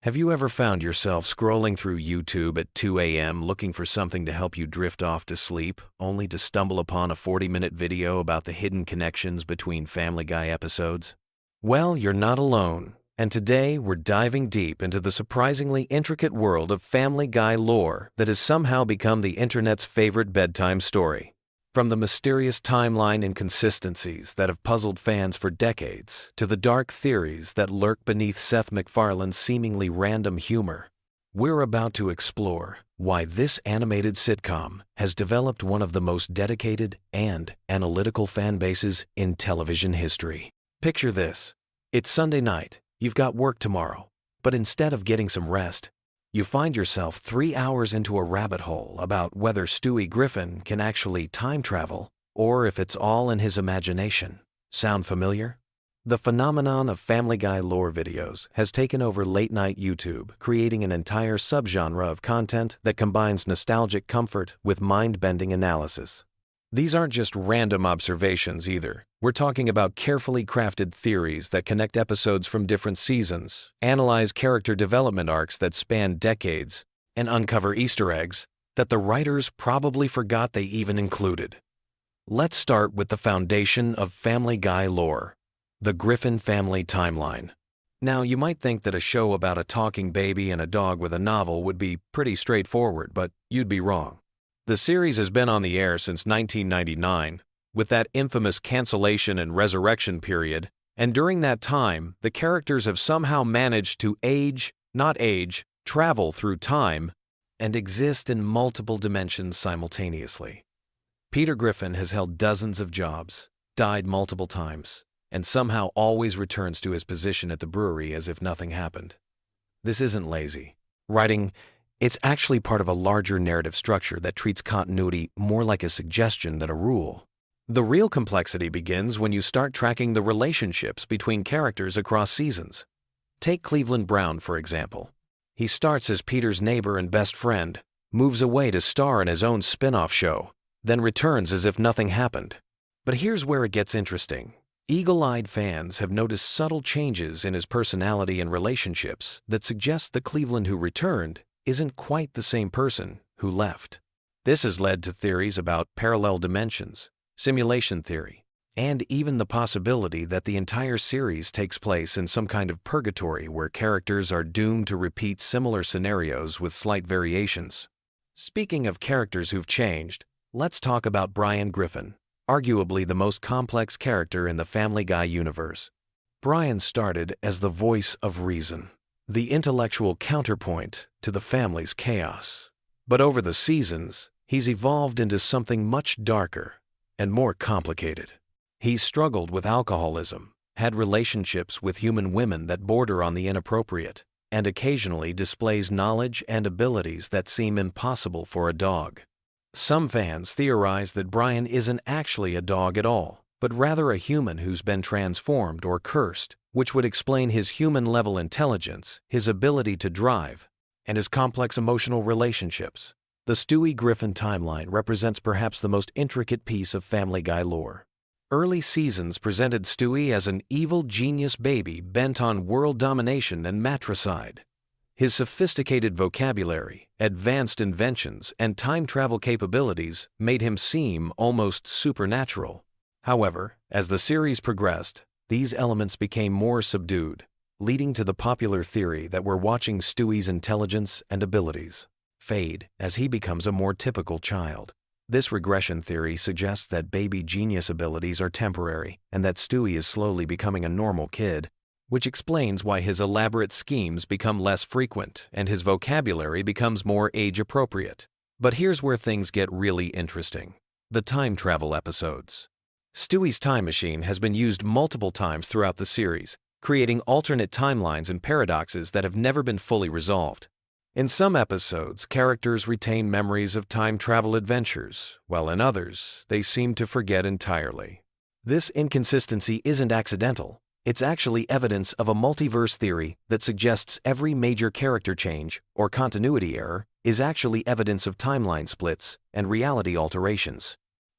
Have you ever found yourself scrolling through YouTube at 2 a.m. looking for something to help you drift off to sleep, only to stumble upon a 40-minute video about the hidden connections between Family Guy episodes? Well, you're not alone, and today we're diving deep into the surprisingly intricate world of Family Guy lore that has somehow become the internet's favorite bedtime story. From the mysterious timeline inconsistencies that have puzzled fans for decades, to the dark theories that lurk beneath Seth MacFarlane's seemingly random humor, we're about to explore why this animated sitcom has developed one of the most dedicated and analytical fan bases in television history. Picture this. It's Sunday night, you've got work tomorrow, but instead of getting some rest, you find yourself 3 hours into a rabbit hole about whether Stewie Griffin can actually time travel or if it's all in his imagination. Sound familiar? The phenomenon of Family Guy lore videos has taken over late-night YouTube, creating an entire subgenre of content that combines nostalgic comfort with mind-bending analysis. These aren't just random observations either. We're talking about carefully crafted theories that connect episodes from different seasons, analyze character development arcs that span decades, and uncover Easter eggs that the writers probably forgot they even included. Let's start with the foundation of Family Guy lore, the Griffin family timeline. Now, you might think that a show about a talking baby and a dog with a novel would be pretty straightforward, but you'd be wrong. The series has been on the air since 1999, with that infamous cancellation and resurrection period, and during that time, the characters have somehow managed to travel through time, and exist in multiple dimensions simultaneously. Peter Griffin has held dozens of jobs, died multiple times, and somehow always returns to his position at the brewery as if nothing happened. This isn't lazy. It's actually part of a larger narrative structure that treats continuity more like a suggestion than a rule. The real complexity begins when you start tracking the relationships between characters across seasons. Take Cleveland Brown, for example. He starts as Peter's neighbor and best friend, moves away to star in his own spin-off show, then returns as if nothing happened. But here's where it gets interesting. Eagle-eyed fans have noticed subtle changes in his personality and relationships that suggest the Cleveland who returned isn't quite the same person who left. This has led to theories about parallel dimensions, simulation theory, and even the possibility that the entire series takes place in some kind of purgatory where characters are doomed to repeat similar scenarios with slight variations. Speaking of characters who've changed, let's talk about Brian Griffin, arguably the most complex character in the Family Guy universe. Brian started as the voice of reason, the intellectual counterpoint to the family's chaos. But over the seasons, he's evolved into something much darker and more complicated. He's struggled with alcoholism, had relationships with human women that border on the inappropriate, and occasionally displays knowledge and abilities that seem impossible for a dog. Some fans theorize that Brian isn't actually a dog at all, but rather a human who's been transformed or cursed, which would explain his human-level intelligence, his ability to drive, and his complex emotional relationships. The Stewie Griffin timeline represents perhaps the most intricate piece of Family Guy lore. Early seasons presented Stewie as an evil genius baby bent on world domination and matricide. His sophisticated vocabulary, advanced inventions, and time travel capabilities made him seem almost supernatural. However, as the series progressed, these elements became more subdued, leading to the popular theory that we're watching Stewie's intelligence and abilities fade as he becomes a more typical child. This regression theory suggests that baby genius abilities are temporary and that Stewie is slowly becoming a normal kid, which explains why his elaborate schemes become less frequent and his vocabulary becomes more age-appropriate. But here's where things get really interesting. The time travel episodes. Stewie's time machine has been used multiple times throughout the series, creating alternate timelines and paradoxes that have never been fully resolved. In some episodes, characters retain memories of time travel adventures, while in others, they seem to forget entirely. This inconsistency isn't accidental. It's actually evidence of a multiverse theory that suggests every major character change or continuity error is actually evidence of timeline splits and reality alterations.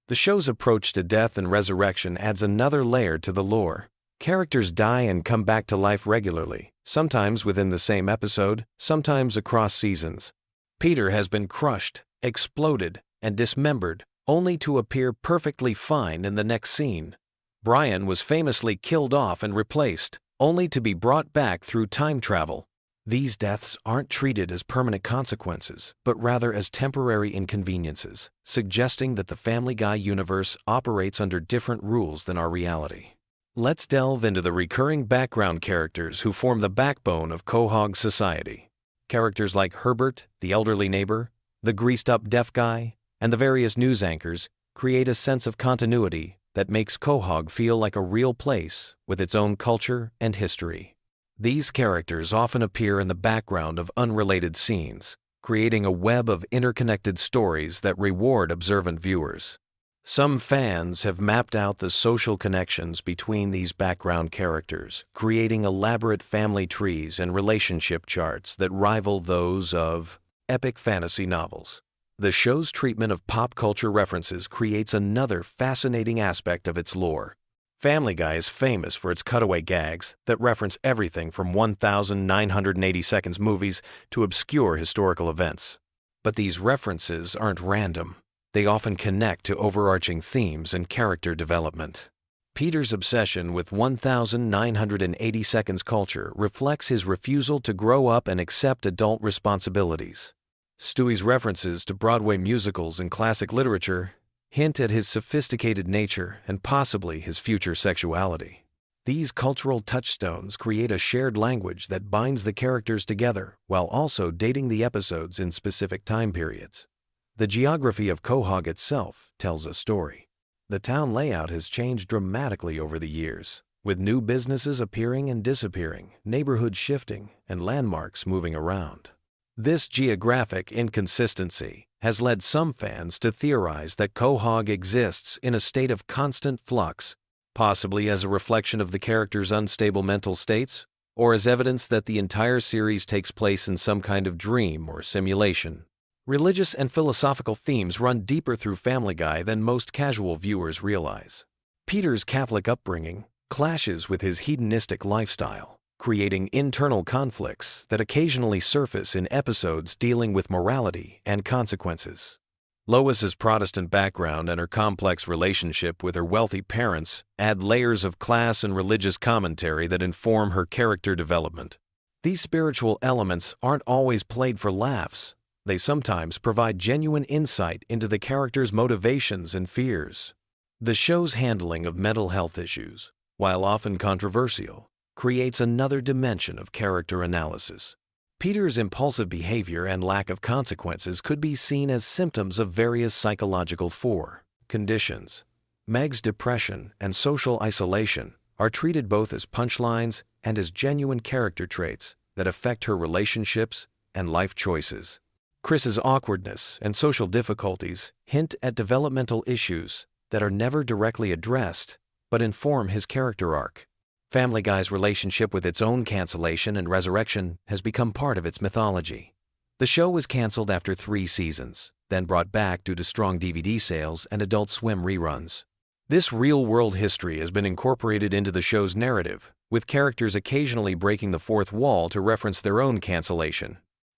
The show's approach to death and resurrection adds another layer to the lore. Characters die and come back to life regularly, sometimes within the same episode, sometimes across seasons. Peter has been crushed, exploded, and dismembered, only to appear perfectly fine in the next scene. Brian was famously killed off and replaced, only to be brought back through time travel. These deaths aren't treated as permanent consequences, but rather as temporary inconveniences, suggesting that the Family Guy universe operates under different rules than our reality. Let's delve into the recurring background characters who form the backbone of Quahog society. Characters like Herbert, the elderly neighbor, the greased-up deaf guy, and the various news anchors create a sense of continuity that makes Quahog feel like a real place with its own culture and history. These characters often appear in the background of unrelated scenes, creating a web of interconnected stories that reward observant viewers. Some fans have mapped out the social connections between these background characters, creating elaborate family trees and relationship charts that rival those of epic fantasy novels. The show's treatment of pop culture references creates another fascinating aspect of its lore. Family Guy is famous for its cutaway gags that reference everything from 1,980 seconds movies to obscure historical events. But these references aren't random. They often connect to overarching themes and character development. Peter's obsession with 1,980 seconds culture reflects his refusal to grow up and accept adult responsibilities. Stewie's references to Broadway musicals and classic literature hint at his sophisticated nature and possibly his future sexuality. These cultural touchstones create a shared language that binds the characters together while also dating the episodes in specific time periods. The geography of Quahog itself tells a story. The town layout has changed dramatically over the years, with new businesses appearing and disappearing, neighborhoods shifting, and landmarks moving around. This geographic inconsistency has led some fans to theorize that Quahog exists in a state of constant flux, possibly as a reflection of the characters' unstable mental states, or as evidence that the entire series takes place in some kind of dream or simulation. Religious and philosophical themes run deeper through Family Guy than most casual viewers realize. Peter's Catholic upbringing clashes with his hedonistic lifestyle, creating internal conflicts that occasionally surface in episodes dealing with morality and consequences. Lois's Protestant background and her complex relationship with her wealthy parents add layers of class and religious commentary that inform her character development. These spiritual elements aren't always played for laughs. They sometimes provide genuine insight into the characters' motivations and fears. The show's handling of mental health issues, while often controversial, creates another dimension of character analysis. Peter's impulsive behavior and lack of consequences could be seen as symptoms of various psychological conditions. Meg's depression and social isolation are treated both as punchlines and as genuine character traits that affect her relationships and life choices. Chris's awkwardness and social difficulties hint at developmental issues that are never directly addressed, but inform his character arc. Family Guy's relationship with its own cancellation and resurrection has become part of its mythology. The show was canceled after 3 seasons, then brought back due to strong DVD sales and Adult Swim reruns. This real-world history has been incorporated into the show's narrative, with characters occasionally breaking the fourth wall to reference their own cancellation.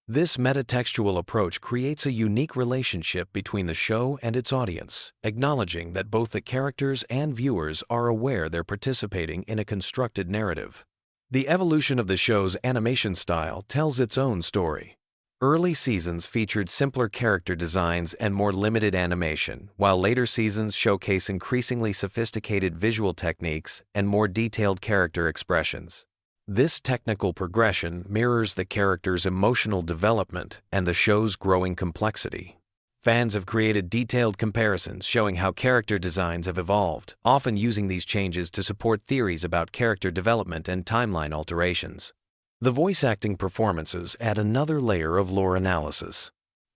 This metatextual approach creates a unique relationship between the show and its audience, acknowledging that both the characters and viewers are aware they're participating in a constructed narrative. The evolution of the show's animation style tells its own story. Early seasons featured simpler character designs and more limited animation, while later seasons showcase increasingly sophisticated visual techniques and more detailed character expressions. This technical progression mirrors the character's emotional development and the show's growing complexity. Fans have created detailed comparisons showing how character designs have evolved, often using these changes to support theories about character development and timeline alterations. The voice acting performances add another layer of lore analysis.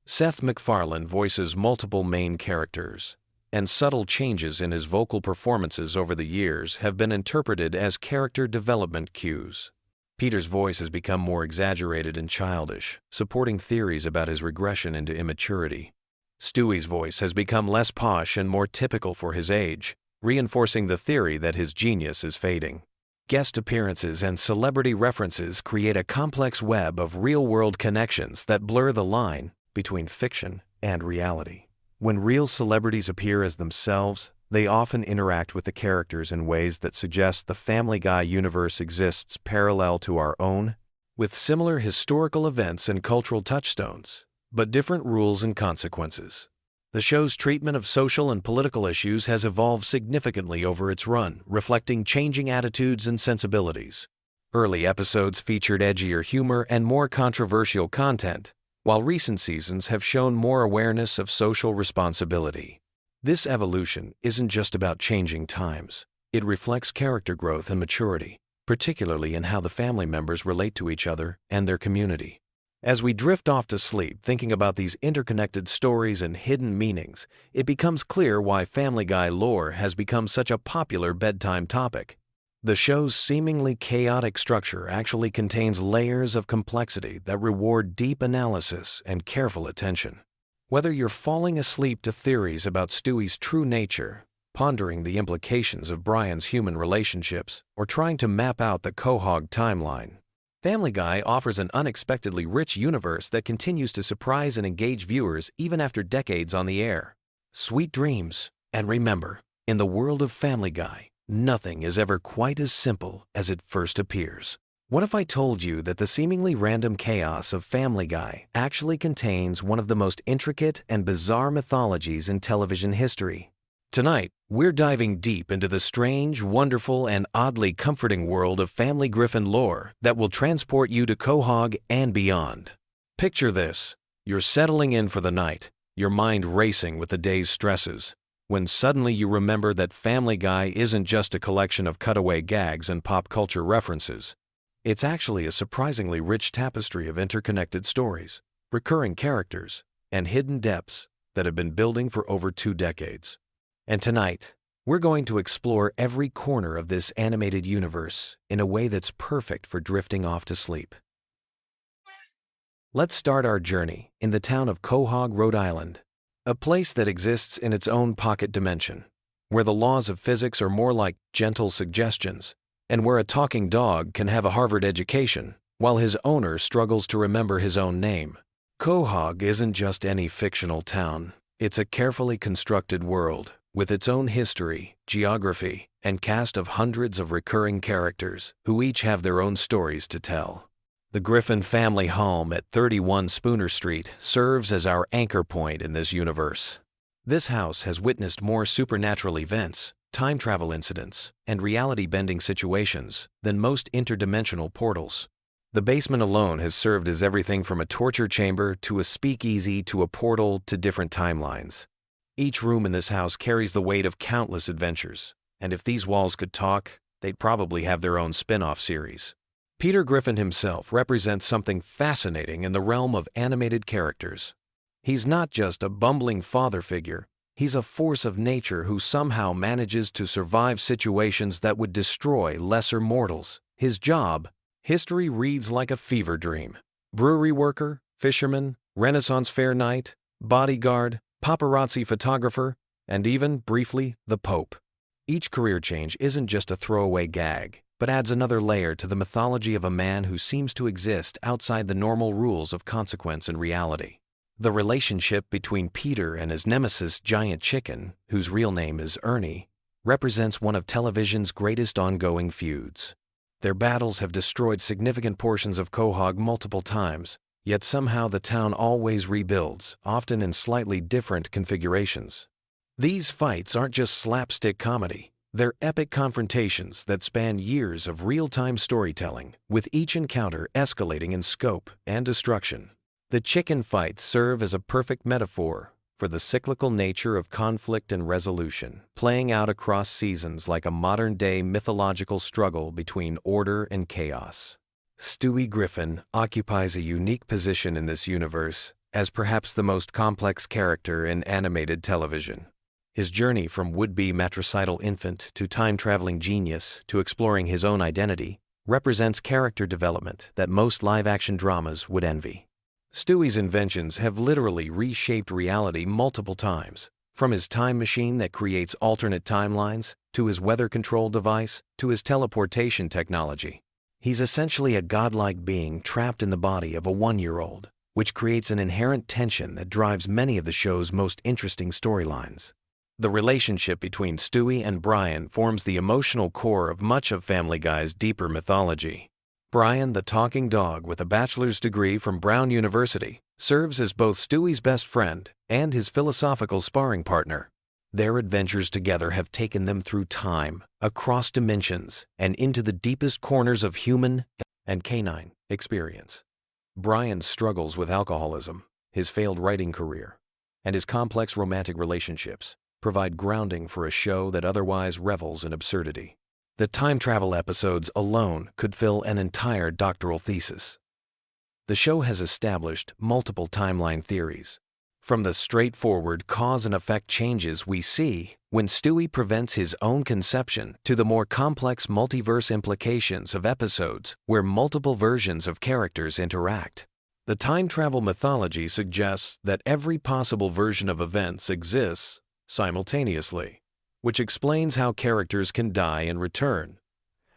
Seth MacFarlane voices multiple main characters, and subtle changes in his vocal performances over the years have been interpreted as character development cues. Peter's voice has become more exaggerated and childish, supporting theories about his regression into immaturity. Stewie's voice has become less posh and more typical for his age, reinforcing the theory that his genius is fading. Guest appearances and celebrity references create a complex web of real-world connections that blur the line between fiction and reality. When real celebrities appear as themselves, they often interact with the characters in ways that suggest the Family Guy universe exists parallel to our own, with similar historical events and cultural touchstones, but different rules and consequences. The show's treatment of social and political issues has evolved significantly over its run, reflecting changing attitudes and sensibilities. Early episodes featured edgier humor and more controversial content, while recent seasons have shown more awareness of social responsibility. This evolution isn't just about changing times. It reflects character growth and maturity, particularly in how the family members relate to each other and their community. As we drift off to sleep thinking about these interconnected stories and hidden meanings, it becomes clear why Family Guy lore has become such a popular bedtime topic. The show's seemingly chaotic structure actually contains layers of complexity that reward deep analysis and careful attention. Whether you're falling asleep to theories about Stewie's true nature, pondering the implications of Brian's human relationships, or trying to map out the Quahog timeline, Family Guy offers an unexpectedly rich universe that continues to surprise and engage viewers even after decades on the air. Sweet dreams, and remember, in the world of Family Guy, nothing is ever quite as simple as it first appears. What if I told you that the seemingly random chaos of Family Guy actually contains one of the most intricate and bizarre mythologies in television history? Tonight, we're diving deep into the strange, wonderful, and oddly comforting world of Family Griffin lore that will transport you to Quahog and beyond. Picture this. You're settling in for the night, your mind racing with the day's stresses, when suddenly you remember that Family Guy isn't just a collection of cutaway gags and pop culture references. It's actually a surprisingly rich tapestry of interconnected stories, recurring characters, and hidden depths that have been building for over 2 decades. And tonight, we're going to explore every corner of this animated universe in a way that's perfect for drifting off to sleep. Let's start our journey in the town of Quahog, Rhode Island, a place that exists in its own pocket dimension, where the laws of physics are more like gentle suggestions, and where a talking dog can have a Harvard education, while his owner struggles to remember his own name. Quahog isn't just any fictional town. It's a carefully constructed world, with its own history, geography, and cast of hundreds of recurring characters, who each have their own stories to tell. The Griffin family home at 31 Spooner Street serves as our anchor point in this universe. This house has witnessed more supernatural events, time travel incidents, and reality-bending situations than most interdimensional portals. The basement alone has served as everything from a torture chamber to a speakeasy to a portal to different timelines. Each room in this house carries the weight of countless adventures, and if these walls could talk, they'd probably have their own spin-off series. Peter Griffin himself represents something fascinating in the realm of animated characters. He's not just a bumbling father figure. He's a force of nature who somehow manages to survive situations that would destroy lesser mortals. His job, history reads like a fever dream. Brewery worker, fisherman, Renaissance fair knight, bodyguard, paparazzi photographer, and even, briefly, the Pope. Each career change isn't just a throwaway gag, but adds another layer to the mythology of a man who seems to exist outside the normal rules of consequence and reality. The relationship between Peter and his nemesis Giant Chicken, whose real name is Ernie, represents one of television's greatest ongoing feuds. Their battles have destroyed significant portions of Quahog multiple times, yet somehow the town always rebuilds, often in slightly different configurations. These fights aren't just slapstick comedy. They're epic confrontations that span years of real-time storytelling, with each encounter escalating in scope and destruction. The chicken fights serve as a perfect metaphor for the cyclical nature of conflict and resolution, playing out across seasons like a modern-day mythological struggle between order and chaos. Stewie Griffin occupies a unique position in this universe as perhaps the most complex character in animated television. His journey from would-be matricidal infant to time-traveling genius to exploring his own identity represents character development that most live-action dramas would envy. Stewie's inventions have literally reshaped reality multiple times, from his time machine that creates alternate timelines to his weather control device, to his teleportation technology. He's essentially a godlike being trapped in the body of a 1-year-old, which creates an inherent tension that drives many of the show's most interesting storylines. The relationship between Stewie and Brian forms the emotional core of much of Family Guy's deeper mythology. Brian, the talking dog with a bachelor's degree from Brown University, serves as both Stewie's best friend and his philosophical sparring partner. Their adventures together have taken them through time, across dimensions, and into the deepest corners of human and canine experience. Brian's struggles with alcoholism, his failed writing career, and his complex romantic relationships provide grounding for a show that otherwise revels in absurdity. The time travel episodes alone could fill an entire doctoral thesis. The show has established multiple timeline theories. From the straightforward cause and effect changes we see when Stewie prevents his own conception to the more complex multiverse implications of episodes where multiple versions of characters interact. The time travel mythology suggests that every possible version of events exists simultaneously, which explains how characters can die and return,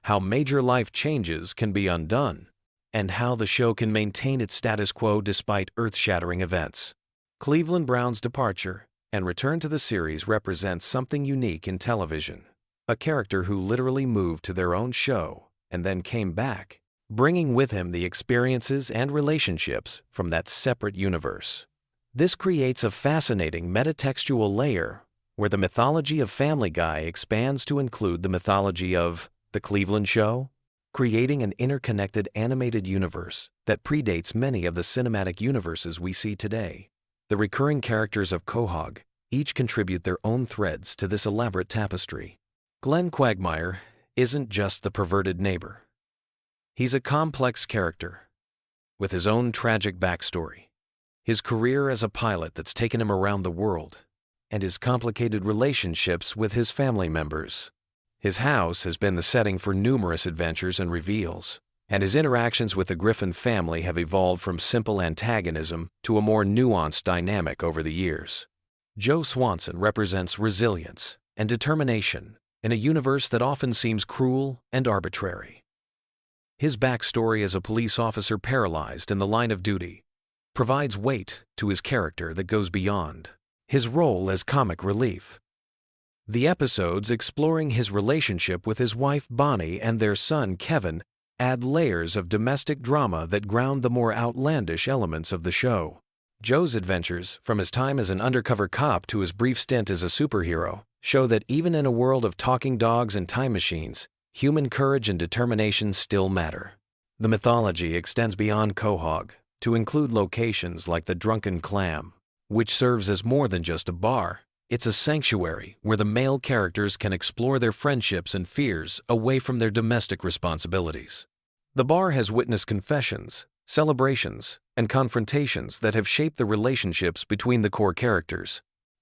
how major life changes can be undone, and how the show can maintain its status quo despite earth-shattering events. Cleveland Brown's departure and return to the series represents something unique in television, a character who literally moved to their own show and then came back, bringing with him the experiences and relationships from that separate universe. This creates a fascinating metatextual layer where the mythology of Family Guy expands to include the mythology of The Cleveland Show, creating an interconnected animated universe that predates many of the cinematic universes we see today. The recurring characters of Quahog each contribute their own threads to this elaborate tapestry. Glenn Quagmire isn't just the perverted neighbor. He's a complex character with his own tragic backstory, his career as a pilot that's taken him around the world, and his complicated relationships with his family members. His house has been the setting for numerous adventures and reveals, and his interactions with the Griffin family have evolved from simple antagonism to a more nuanced dynamic over the years. Joe Swanson represents resilience and determination in a universe that often seems cruel and arbitrary. His backstory as a police officer paralyzed in the line of duty provides weight to his character that goes beyond his role as comic relief. The episodes exploring his relationship with his wife Bonnie and their son Kevin add layers of domestic drama that ground the more outlandish elements of the show. Joe's adventures, from his time as an undercover cop to his brief stint as a superhero, show that even in a world of talking dogs and time machines, human courage and determination still matter. The mythology extends beyond Quahog to include locations like the Drunken Clam, which serves as more than just a bar. It's a sanctuary where the male characters can explore their friendships and fears away from their domestic responsibilities. The bar has witnessed confessions, celebrations, and confrontations that have shaped the relationships between the core characters.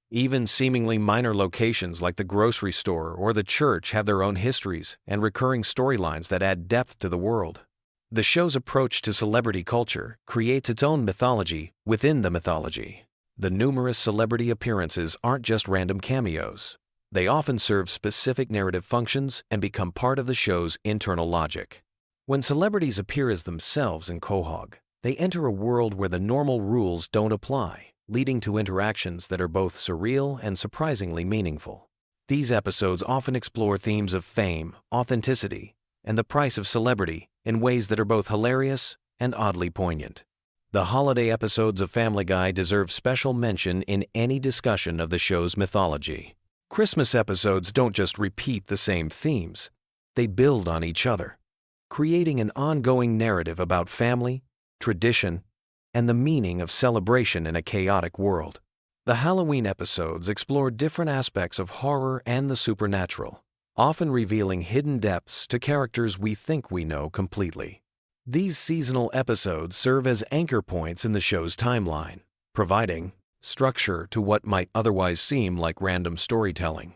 Even seemingly minor locations like the grocery store or the church have their own histories and recurring storylines that add depth to the world. The show's approach to celebrity culture creates its own mythology within the mythology. The numerous celebrity appearances aren't just random cameos. They often serve specific narrative functions and become part of the show's internal logic. When celebrities appear as themselves in Quahog, they enter a world where the normal rules don't apply, leading to interactions that are both surreal and surprisingly meaningful. These episodes often explore themes of fame, authenticity, and the price of celebrity in ways that are both hilarious and oddly poignant. The holiday episodes of Family Guy deserve special mention in any discussion of the show's mythology. Christmas episodes don't just repeat the same themes, they build on each other, creating an ongoing narrative about family, tradition, and the meaning of celebration in a chaotic world. The Halloween episodes explore different aspects of horror and the supernatural, often revealing hidden depths to characters we think we know completely. These seasonal episodes serve as anchor points in the show's timeline, providing structure to what might otherwise seem like random storytelling.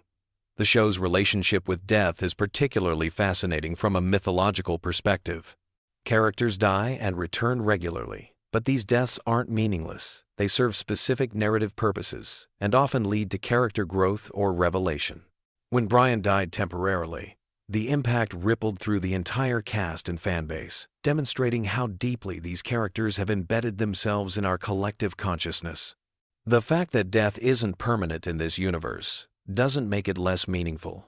The show's relationship with death is particularly fascinating from a mythological perspective. Characters die and return regularly, but these deaths aren't meaningless. They serve specific narrative purposes and often lead to character growth or revelation. When Brian died temporarily, the impact rippled through the entire cast and fanbase, demonstrating how deeply these characters have embedded themselves in our collective consciousness. The fact that death isn't permanent in this universe doesn't make it less meaningful.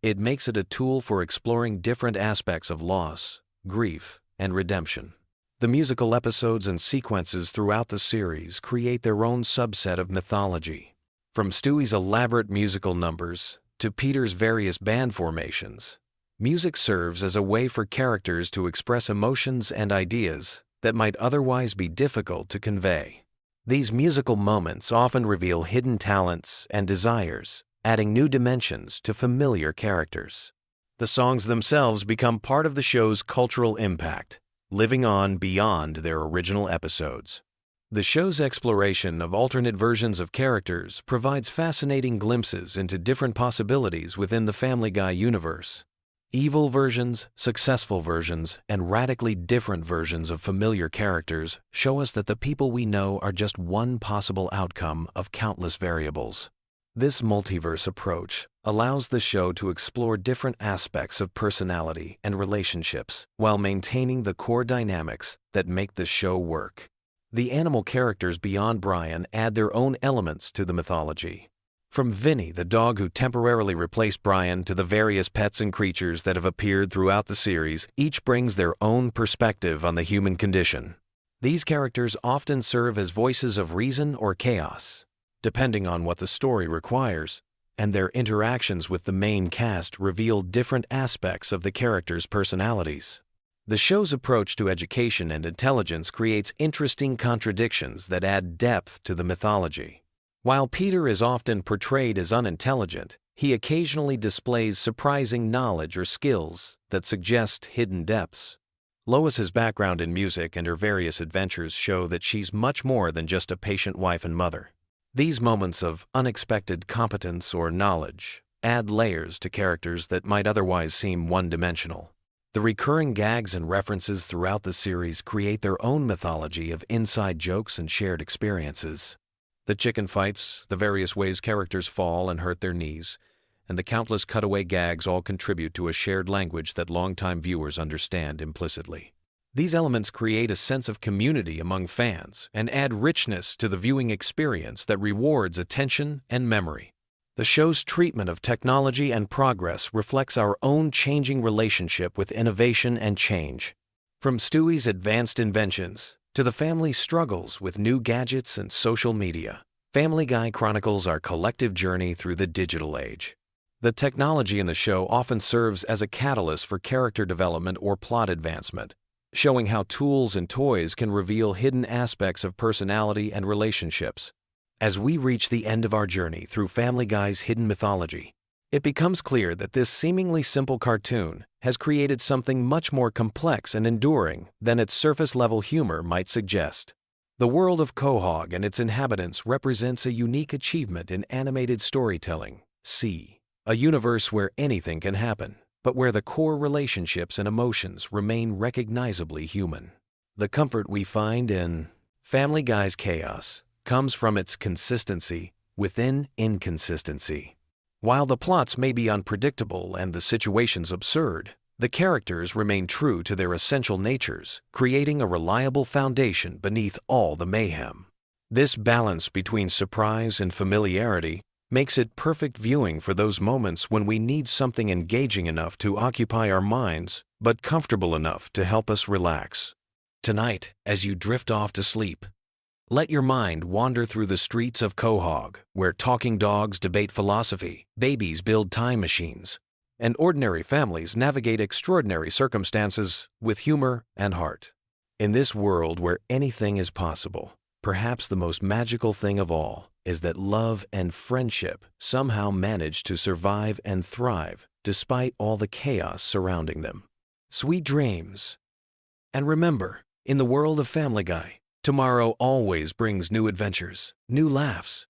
It makes it a tool for exploring different aspects of loss, grief, and redemption. The musical episodes and sequences throughout the series create their own subset of mythology. From Stewie's elaborate musical numbers to Peter's various band formations, music serves as a way for characters to express emotions and ideas that might otherwise be difficult to convey. These musical moments often reveal hidden talents and desires, adding new dimensions to familiar characters. The songs themselves become part of the show's cultural impact, living on beyond their original episodes. The show's exploration of alternate versions of characters provides fascinating glimpses into different possibilities within the Family Guy universe. Evil versions, successful versions, and radically different versions of familiar characters show us that the people we know are just one possible outcome of countless variables. This multiverse approach allows the show to explore different aspects of personality and relationships while maintaining the core dynamics that make the show work. The animal characters beyond Brian add their own elements to the mythology. From Vinny, the dog who temporarily replaced Brian, to the various pets and creatures that have appeared throughout the series, each brings their own perspective on the human condition. These characters often serve as voices of reason or chaos, depending on what the story requires, and their interactions with the main cast reveal different aspects of the characters' personalities. The show's approach to education and intelligence creates interesting contradictions that add depth to the mythology. While Peter is often portrayed as unintelligent, he occasionally displays surprising knowledge or skills that suggest hidden depths. Lois's background in music and her various adventures show that she's much more than just a patient wife and mother. These moments of unexpected competence or knowledge add layers to characters that might otherwise seem one-dimensional. The recurring gags and references throughout the series create their own mythology of inside jokes and shared experiences. The chicken fights, the various ways characters fall and hurt their knees, and the countless cutaway gags all contribute to a shared language that longtime viewers understand implicitly. These elements create a sense of community among fans and add richness to the viewing experience that rewards attention and memory. The show's treatment of technology and progress reflects our own changing relationship with innovation and change. From Stewie's advanced inventions to the family's struggles with new gadgets and social media, Family Guy chronicles our collective journey through the digital age. The technology in the show often serves as a catalyst for character development or plot advancement, showing how tools and toys can reveal hidden aspects of personality and relationships. As we reach the end of our journey through Family Guy's hidden mythology, it becomes clear that this seemingly simple cartoon has created something much more complex and enduring than its surface-level humor might suggest. The world of Quahog and its inhabitants represents a unique achievement in animated storytelling. See, a universe where anything can happen, but where the core relationships and emotions remain recognizably human. The comfort we find in Family Guy's chaos comes from its consistency within inconsistency. While the plots may be unpredictable and the situations absurd, the characters remain true to their essential natures, creating a reliable foundation beneath all the mayhem. This balance between surprise and familiarity makes it perfect viewing for those moments when we need something engaging enough to occupy our minds, but comfortable enough to help us relax. Tonight, as you drift off to sleep, let your mind wander through the streets of Quahog, where talking dogs debate philosophy, babies build time machines, and ordinary families navigate extraordinary circumstances with humor and heart. In this world where anything is possible, perhaps the most magical thing of all is that love and friendship somehow manage to survive and thrive despite all the chaos surrounding them. Sweet dreams. And remember, in the world of Family Guy, tomorrow always brings new adventures, new laughs,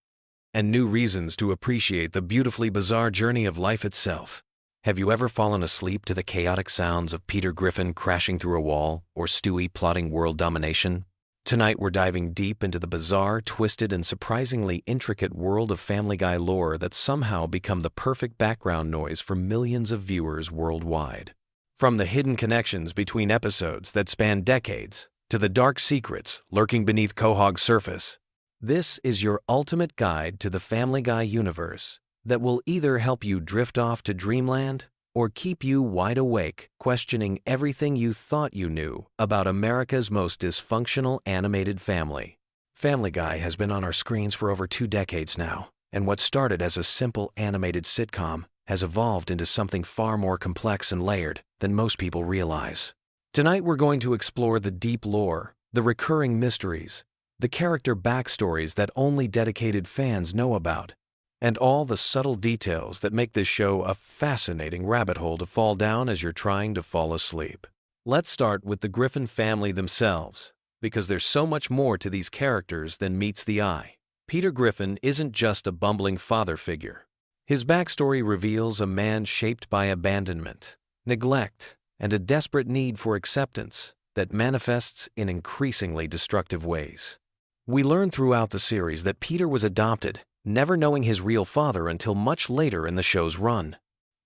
and new reasons to appreciate the beautifully bizarre journey of life itself. Have you ever fallen asleep to the chaotic sounds of Peter Griffin crashing through a wall or Stewie plotting world domination? Tonight we're diving deep into the bizarre, twisted, and surprisingly intricate world of Family Guy lore that's somehow become the perfect background noise for millions of viewers worldwide. From the hidden connections between episodes that span decades to the dark secrets lurking beneath Quahog's surface, this is your ultimate guide to the Family Guy universe that will either help you drift off to dreamland or keep you wide awake, questioning everything you thought you knew about America's most dysfunctional animated family. Family Guy has been on our screens for over 2 decades now, and what started as a simple animated sitcom has evolved into something far more complex and layered than most people realize. Tonight we're going to explore the deep lore, the recurring mysteries, the character backstories that only dedicated fans know about, and all the subtle details that make this show a fascinating rabbit hole to fall down as you're trying to fall asleep. Let's start with the Griffin family themselves, because there's so much more to these characters than meets the eye. Peter Griffin isn't just a bumbling father figure. His backstory reveals a man shaped by abandonment, neglect, and a desperate need for acceptance that manifests in increasingly destructive ways. We learn throughout the series that Peter was adopted, never knowing his real father until much later in the show's run.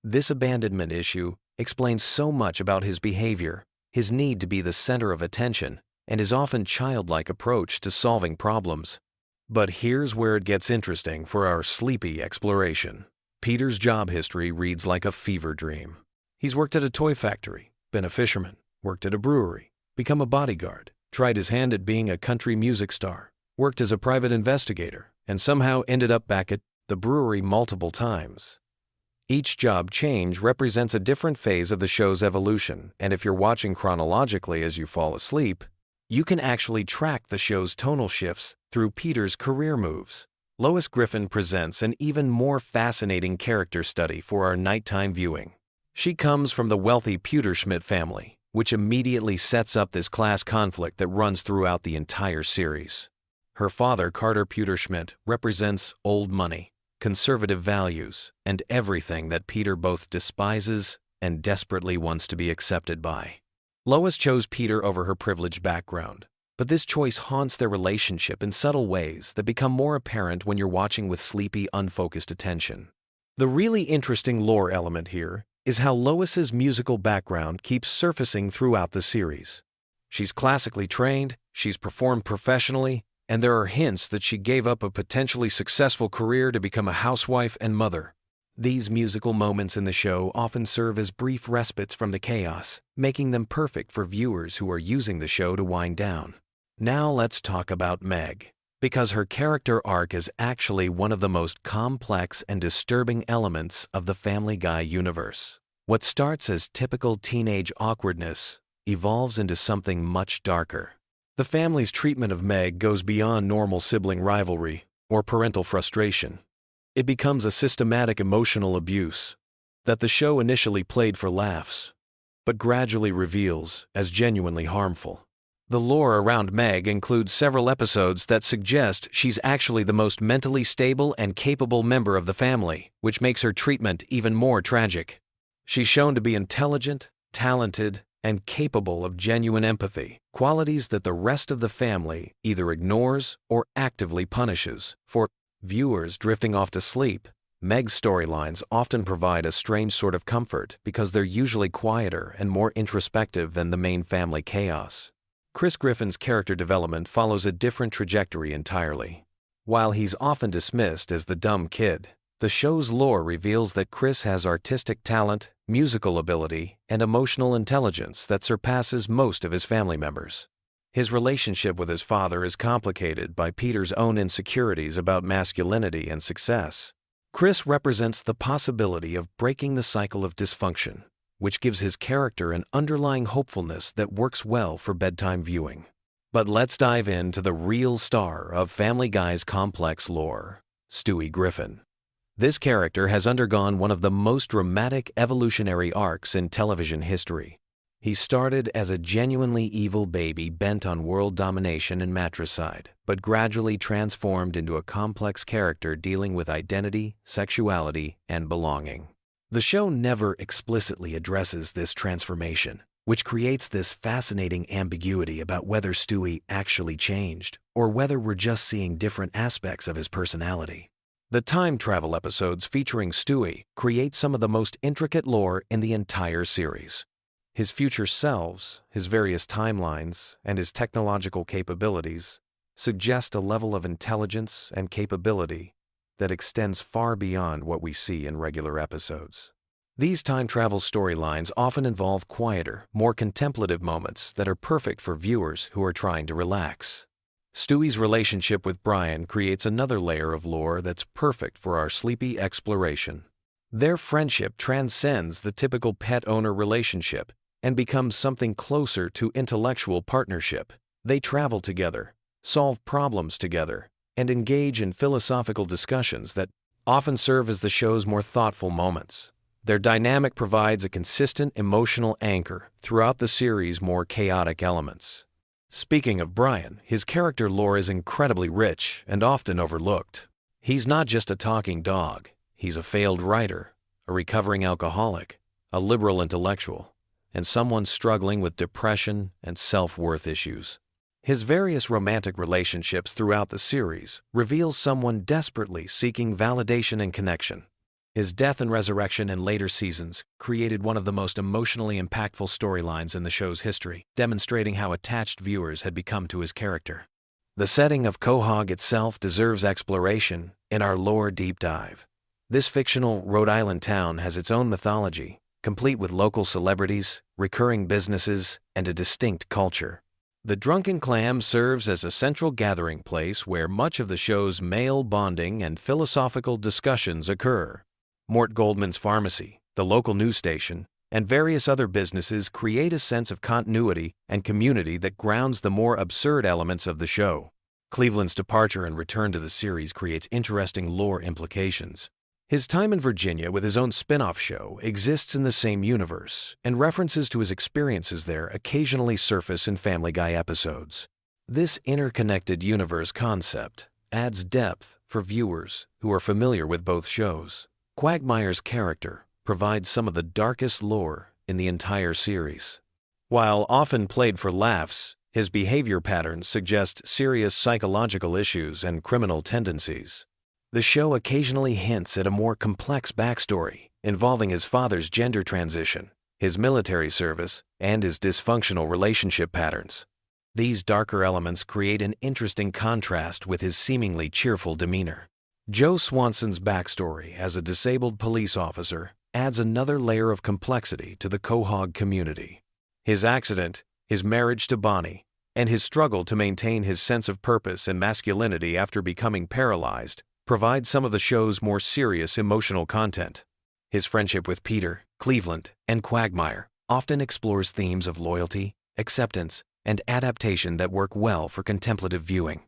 This abandonment issue explains so much about his behavior, his need to be the center of attention, and his often childlike approach to solving problems. But here's where it gets interesting for our sleepy exploration. Peter's job history reads like a fever dream. He's worked at a toy factory, been a fisherman, worked at a brewery, become a bodyguard, tried his hand at being a country music star, worked as a private investigator, and somehow ended up back at the brewery multiple times. Each job change represents a different phase of the show's evolution, and if you're watching chronologically as you fall asleep, you can actually track the show's tonal shifts through Peter's career moves. Lois Griffin presents an even more fascinating character study for our nighttime viewing. She comes from the wealthy Pewterschmidt family, which immediately sets up this class conflict that runs throughout the entire series. Her father, Carter Pewterschmidt, represents old money, conservative values, and everything that Peter both despises and desperately wants to be accepted by. Lois chose Peter over her privileged background, but this choice haunts their relationship in subtle ways that become more apparent when you're watching with sleepy, unfocused attention. The really interesting lore element here is how Lois's musical background keeps surfacing throughout the series. She's classically trained, she's performed professionally, and there are hints that she gave up a potentially successful career to become a housewife and mother. These musical moments in the show often serve as brief respites from the chaos, making them perfect for viewers who are using the show to wind down. Now let's talk about Meg, because her character arc is actually one of the most complex and disturbing elements of the Family Guy universe. What starts as typical teenage awkwardness evolves into something much darker. The family's treatment of Meg goes beyond normal sibling rivalry or parental frustration. It becomes a systematic emotional abuse that the show initially played for laughs, but gradually reveals as genuinely harmful. The lore around Meg includes several episodes that suggest she's actually the most mentally stable and capable member of the family, which makes her treatment even more tragic. She's shown to be intelligent, talented, and capable of genuine empathy, qualities that the rest of the family either ignores or actively punishes. For viewers drifting off to sleep, Meg's storylines often provide a strange sort of comfort because they're usually quieter and more introspective than the main family chaos. Chris Griffin's character development follows a different trajectory entirely. While he's often dismissed as the dumb kid, the show's lore reveals that Chris has artistic talent, musical ability, and emotional intelligence that surpasses most of his family members. His relationship with his father is complicated by Peter's own insecurities about masculinity and success. Chris represents the possibility of breaking the cycle of dysfunction, which gives his character an underlying hopefulness that works well for bedtime viewing. But let's dive into the real star of Family Guy's complex lore, Stewie Griffin. This character has undergone one of the most dramatic evolutionary arcs in television history. He started as a genuinely evil baby bent on world domination and matricide, but gradually transformed into a complex character dealing with identity, sexuality, and belonging. The show never explicitly addresses this transformation, which creates this fascinating ambiguity about whether Stewie actually changed or whether we're just seeing different aspects of his personality. The time travel episodes featuring Stewie create some of the most intricate lore in the entire series. His future selves, his various timelines, and his technological capabilities suggest a level of intelligence and capability that extends far beyond what we see in regular episodes. These time travel storylines often involve quieter, more contemplative moments that are perfect for viewers who are trying to relax. Stewie's relationship with Brian creates another layer of lore that's perfect for our sleepy exploration. Their friendship transcends the typical pet-owner relationship and becomes something closer to intellectual partnership. They travel together, solve problems together, and engage in philosophical discussions that often serve as the show's more thoughtful moments. Their dynamic provides a consistent emotional anchor throughout the series' more chaotic elements. Speaking of Brian, his character lore is incredibly rich and often overlooked. He's not just a talking dog, he's a failed writer, a recovering alcoholic, a liberal intellectual, and someone struggling with depression and self-worth issues. His various romantic relationships throughout the series reveal someone desperately seeking validation and connection. His death and resurrection in later seasons created one of the most emotionally impactful storylines in the show's history, demonstrating how attached viewers had become to his character. The setting of Quahog itself deserves exploration in our lore deep dive. This fictional Rhode Island town has its own mythology, complete with local celebrities, recurring businesses, and a distinct culture. The Drunken Clam serves as a central gathering place where much of the show's male bonding and philosophical discussions occur. Mort Goldman's pharmacy, the local news station, and various other businesses create a sense of continuity and community that grounds the more absurd elements of the show. Cleveland's departure and return to the series creates interesting lore implications. His time in Virginia with his own spin-off show exists in the same universe, and references to his experiences there occasionally surface in Family Guy episodes. This interconnected universe concept adds depth for viewers who are familiar with both shows. Quagmire's character provides some of the darkest lore in the entire series. While often played for laughs, his behavior patterns suggest serious psychological issues and criminal tendencies. The show occasionally hints at a more complex backstory involving his father's gender transition, his military service, and his dysfunctional relationship patterns. These darker elements create an interesting contrast with his seemingly cheerful demeanor. Joe Swanson's backstory as a disabled police officer adds another layer of complexity to the Quahog community. His accident, his marriage to Bonnie, and his struggle to maintain his sense of purpose and masculinity after becoming paralyzed provide some of the show's more serious emotional content. His friendship with Peter, Cleveland, and Quagmire often explores themes of loyalty, acceptance, and adaptation that work well for contemplative viewing.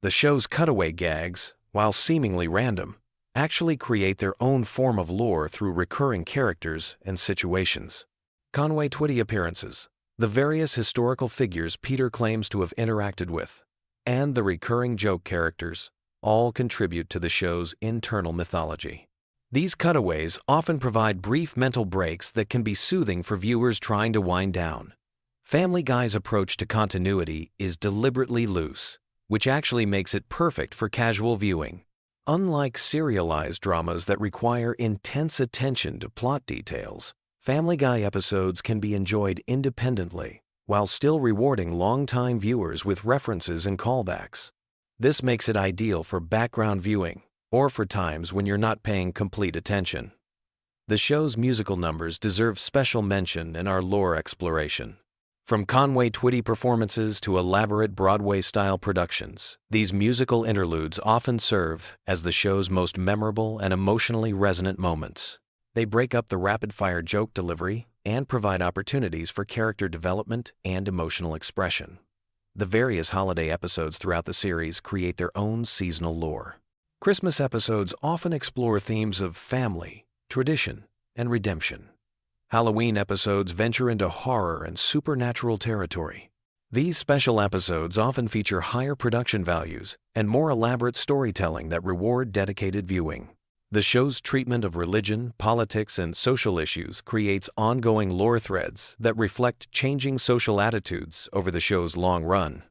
The show's cutaway gags, while seemingly random, actually create their own form of lore through recurring characters and situations. Conway Twitty appearances, the various historical figures Peter claims to have interacted with, and the recurring joke characters all contribute to the show's internal mythology. These cutaways often provide brief mental breaks that can be soothing for viewers trying to wind down. Family Guy's approach to continuity is deliberately loose, which actually makes it perfect for casual viewing. Unlike serialized dramas that require intense attention to plot details, Family Guy episodes can be enjoyed independently, while still rewarding longtime viewers with references and callbacks. This makes it ideal for background viewing, or for times when you're not paying complete attention. The show's musical numbers deserve special mention in our lore exploration. From Conway Twitty performances to elaborate Broadway-style productions, these musical interludes often serve as the show's most memorable and emotionally resonant moments. They break up the rapid-fire joke delivery and provide opportunities for character development and emotional expression. The various holiday episodes throughout the series create their own seasonal lore. Christmas episodes often explore themes of family, tradition, and redemption. Halloween episodes venture into horror and supernatural territory. These special episodes often feature higher production values and more elaborate storytelling that reward dedicated viewing. The show's treatment of religion, politics, and social issues creates ongoing lore threads that reflect changing social attitudes over the show's long run.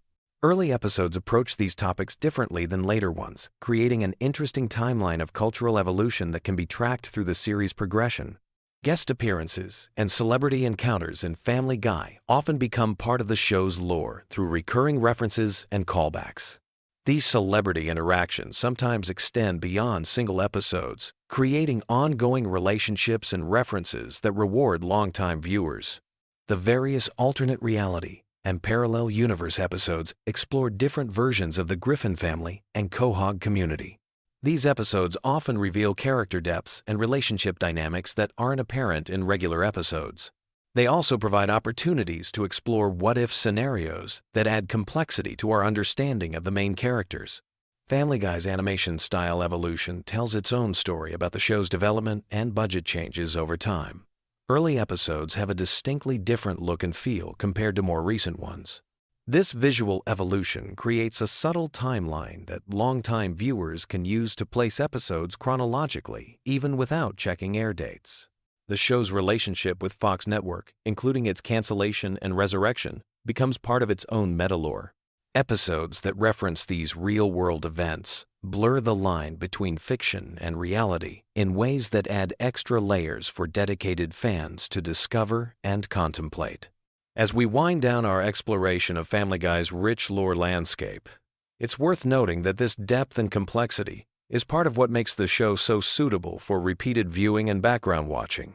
Early episodes approach these topics differently than later ones, creating an interesting timeline of cultural evolution that can be tracked through the series' progression. Guest appearances and celebrity encounters in Family Guy often become part of the show's lore through recurring references and callbacks. These celebrity interactions sometimes extend beyond single episodes, creating ongoing relationships and references that reward longtime viewers. The various alternate reality and parallel universe episodes explore different versions of the Griffin family and Quahog community. These episodes often reveal character depths and relationship dynamics that aren't apparent in regular episodes. They also provide opportunities to explore what-if scenarios that add complexity to our understanding of the main characters. Family Guy's animation style evolution tells its own story about the show's development and budget changes over time. Early episodes have a distinctly different look and feel compared to more recent ones. This visual evolution creates a subtle timeline that longtime viewers can use to place episodes chronologically, even without checking air dates. The show's relationship with Fox Network, including its cancellation and resurrection, becomes part of its own metalore. Episodes that reference these real-world events blur the line between fiction and reality in ways that add extra layers for dedicated fans to discover and contemplate. As we wind down our exploration of Family Guy's rich lore landscape, it's worth noting that this depth and complexity is part of what makes the show so suitable for repeated viewing and background watching.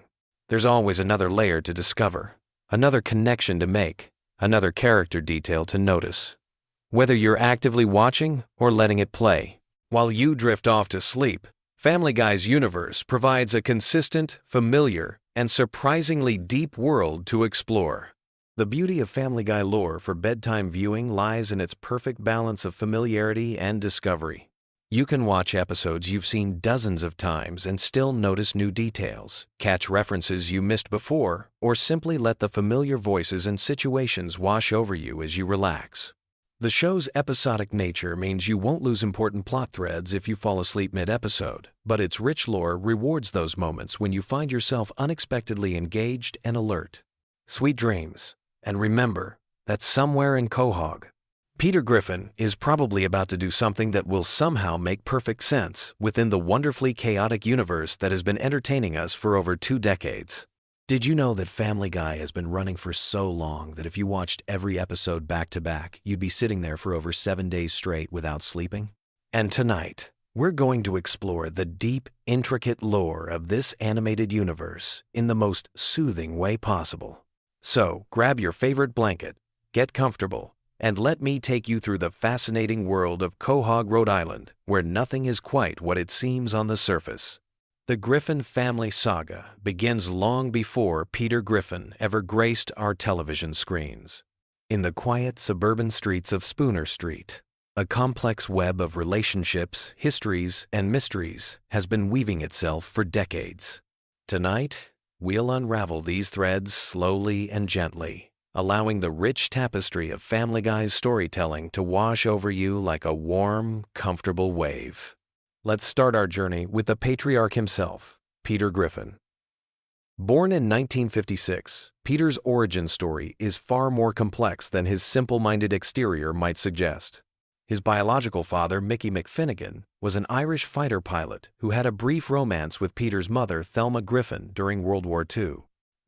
There's always another layer to discover, another connection to make, another character detail to notice. Whether you're actively watching or letting it play, while you drift off to sleep, Family Guy's universe provides a consistent, familiar, and surprisingly deep world to explore. The beauty of Family Guy lore for bedtime viewing lies in its perfect balance of familiarity and discovery. You can watch episodes you've seen dozens of times and still notice new details, catch references you missed before, or simply let the familiar voices and situations wash over you as you relax. The show's episodic nature means you won't lose important plot threads if you fall asleep mid-episode, but its rich lore rewards those moments when you find yourself unexpectedly engaged and alert. Sweet dreams, and remember that somewhere in Quahog, Peter Griffin is probably about to do something that will somehow make perfect sense within the wonderfully chaotic universe that has been entertaining us for over 2 decades. Did you know that Family Guy has been running for so long that if you watched every episode back to back, you'd be sitting there for over 7 days straight without sleeping? And tonight, we're going to explore the deep, intricate lore of this animated universe in the most soothing way possible. So, grab your favorite blanket, get comfortable, and let me take you through the fascinating world of Quahog, Rhode Island, where nothing is quite what it seems on the surface. The Griffin family saga begins long before Peter Griffin ever graced our television screens. In the quiet suburban streets of Spooner Street, a complex web of relationships, histories, and mysteries has been weaving itself for decades. Tonight, we'll unravel these threads slowly and gently, allowing the rich tapestry of Family Guy's storytelling to wash over you like a warm, comfortable wave. Let's start our journey with the patriarch himself, Peter Griffin. Born in 1956, Peter's origin story is far more complex than his simple-minded exterior might suggest. His biological father, Mickey McFinnigan, was an Irish fighter pilot who had a brief romance with Peter's mother, Thelma Griffin, during World War II.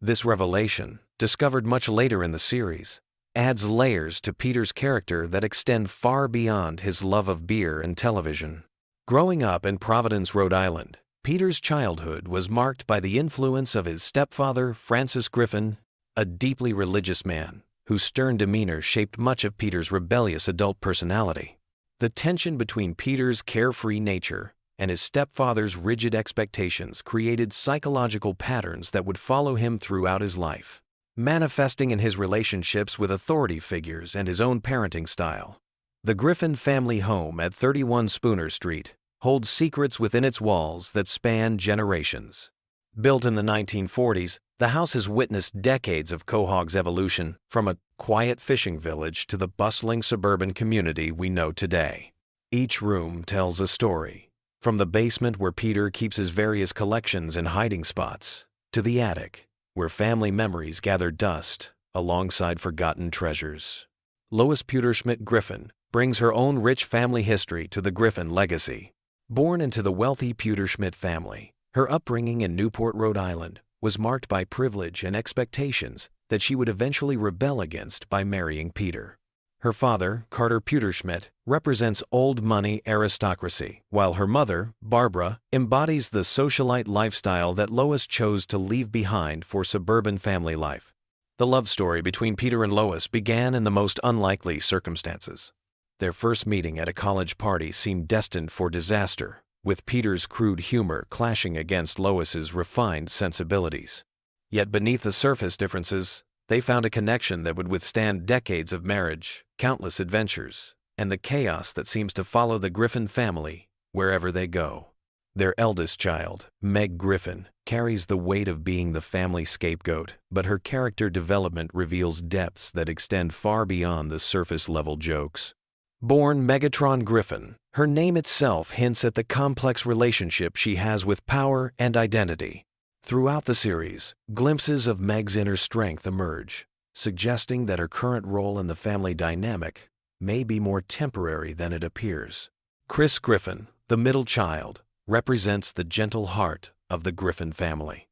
This revelation, discovered much later in the series, adds layers to Peter's character that extend far beyond his love of beer and television. Growing up in Providence, Rhode Island, Peter's childhood was marked by the influence of his stepfather, Francis Griffin, a deeply religious man whose stern demeanor shaped much of Peter's rebellious adult personality. The tension between Peter's carefree nature and his stepfather's rigid expectations created psychological patterns that would follow him throughout his life, manifesting in his relationships with authority figures and his own parenting style. The Griffin family home at 31 Spooner Street holds secrets within its walls that span generations. Built in the 1940s, the house has witnessed decades of Quahog's evolution from a quiet fishing village to the bustling suburban community we know today. Each room tells a story, From the basement where Peter keeps his various collections and hiding spots, to the attic, where family memories gather dust alongside forgotten treasures. Lois Griffin brings her own rich family history to the Griffin legacy. Born into the wealthy Schmidt family, her upbringing in Newport, Rhode Island, was marked by privilege and expectations that she would eventually rebel against by marrying Peter. Her father, Carter Schmidt, represents old money aristocracy, while her mother, Barbara, embodies the socialite lifestyle that Lois chose to leave behind for suburban family life. The love story between Peter and Lois began in the most unlikely circumstances. Their first meeting at a college party seemed destined for disaster, with Peter's crude humor clashing against Lois's refined sensibilities. Yet beneath the surface differences, they found a connection that would withstand decades of marriage, countless adventures, and the chaos that seems to follow the Griffin family wherever they go. Their eldest child, Meg Griffin, carries the weight of being the family scapegoat, but her character development reveals depths that extend far beyond the surface-level jokes. Born Megatron Griffin, her name itself hints at the complex relationship she has with power and identity. Throughout the series, glimpses of Meg's inner strength emerge, suggesting that her current role in the family dynamic may be more temporary than it appears. Chris Griffin, the middle child, represents the gentle heart of the Griffin family.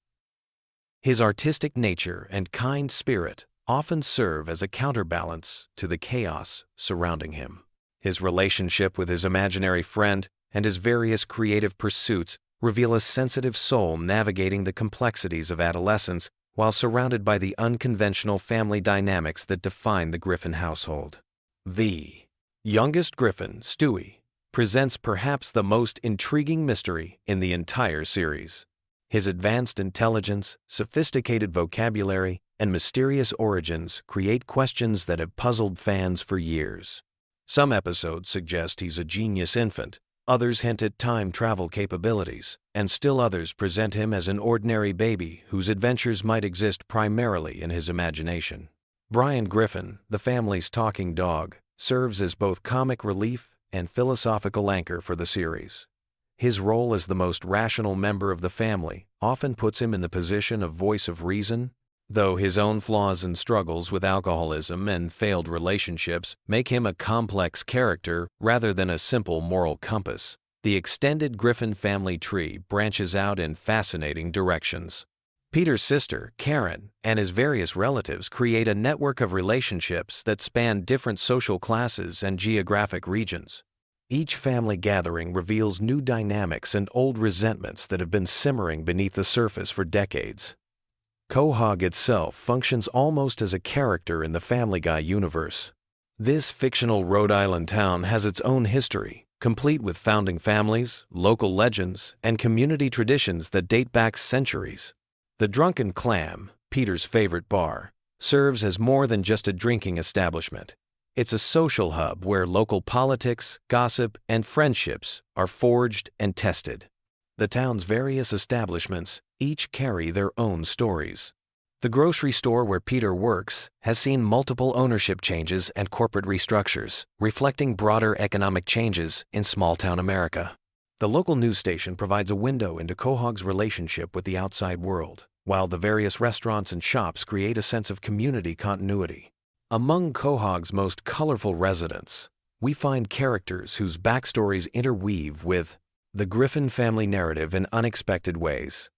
His artistic nature and kind spirit often serve as a counterbalance to the chaos surrounding him. His relationship with his imaginary friend and his various creative pursuits reveal a sensitive soul navigating the complexities of adolescence while surrounded by the unconventional family dynamics that define the Griffin household. The youngest Griffin, Stewie, presents perhaps the most intriguing mystery in the entire series. His advanced intelligence, sophisticated vocabulary, and mysterious origins create questions that have puzzled fans for years. Some episodes suggest he's a genius infant, others hint at time travel capabilities, and still others present him as an ordinary baby whose adventures might exist primarily in his imagination. Brian Griffin, the family's talking dog, serves as both comic relief and philosophical anchor for the series. His role as the most rational member of the family often puts him in the position of voice of reason, though his own flaws and struggles with alcoholism and failed relationships make him a complex character rather than a simple moral compass. The extended Griffin family tree branches out in fascinating directions. Peter's sister, Karen, and his various relatives create a network of relationships that span different social classes and geographic regions. Each family gathering reveals new dynamics and old resentments that have been simmering beneath the surface for decades. Quahog itself functions almost as a character in the Family Guy universe. This fictional Rhode Island town has its own history, complete with founding families, local legends, and community traditions that date back centuries. The Drunken Clam, Peter's favorite bar, serves as more than just a drinking establishment. It's a social hub where local politics, gossip, and friendships are forged and tested. The town's various establishments each carry their own stories. The grocery store where Peter works has seen multiple ownership changes and corporate restructures, reflecting broader economic changes in small-town America. The local news station provides a window into Quahog's relationship with the outside world, while the various restaurants and shops create a sense of community continuity. Among Quahog's most colorful residents, we find characters whose backstories interweave with the Griffin family narrative in unexpected ways.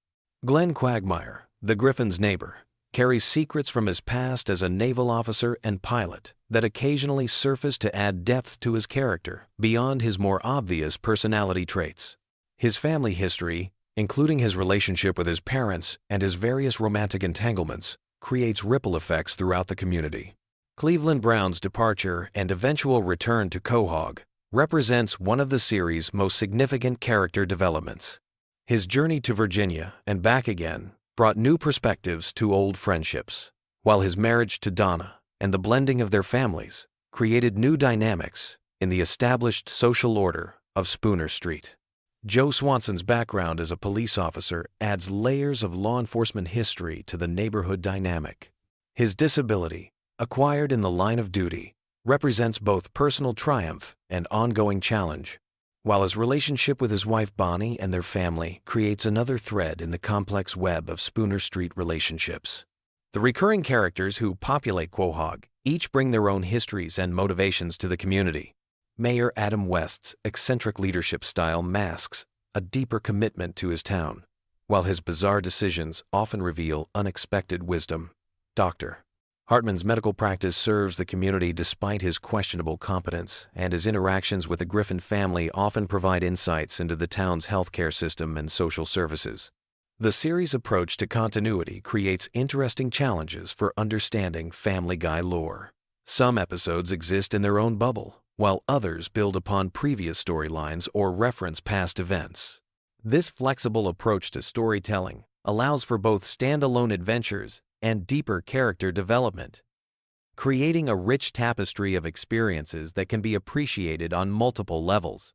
Glenn Quagmire, the Griffin's neighbor, carries secrets from his past as a naval officer and pilot that occasionally surface to add depth to his character beyond his more obvious personality traits. His family history, including his relationship with his parents and his various romantic entanglements, creates ripple effects throughout the community. Cleveland Brown's departure and eventual return to Quahog represents one of the series' most significant character developments. His journey to Virginia and back again brought new perspectives to old friendships, while his marriage to Donna and the blending of their families created new dynamics in the established social order of Spooner Street. Joe Swanson's background as a police officer adds layers of law enforcement history to the neighborhood dynamic. His disability, acquired in the line of duty, represents both personal triumph and ongoing challenge. while his relationship with his wife Bonnie and their family creates another thread in the complex web of Spooner Street relationships. The recurring characters who populate Quahog each bring their own histories and motivations to the community. Mayor Adam West's eccentric leadership style masks a deeper commitment to his town, while his bizarre decisions often reveal unexpected wisdom. Dr. Hartman's medical practice serves the community despite his questionable competence, and his interactions with the Griffin family often provide insights into the town's healthcare system and social services. The series' approach to continuity creates interesting challenges for understanding Family Guy lore. Some episodes exist in their own bubble, while others build upon previous storylines or reference past events. This flexible approach to storytelling allows for both standalone adventures and deeper character development, creating a rich tapestry of experiences that can be appreciated on multiple levels.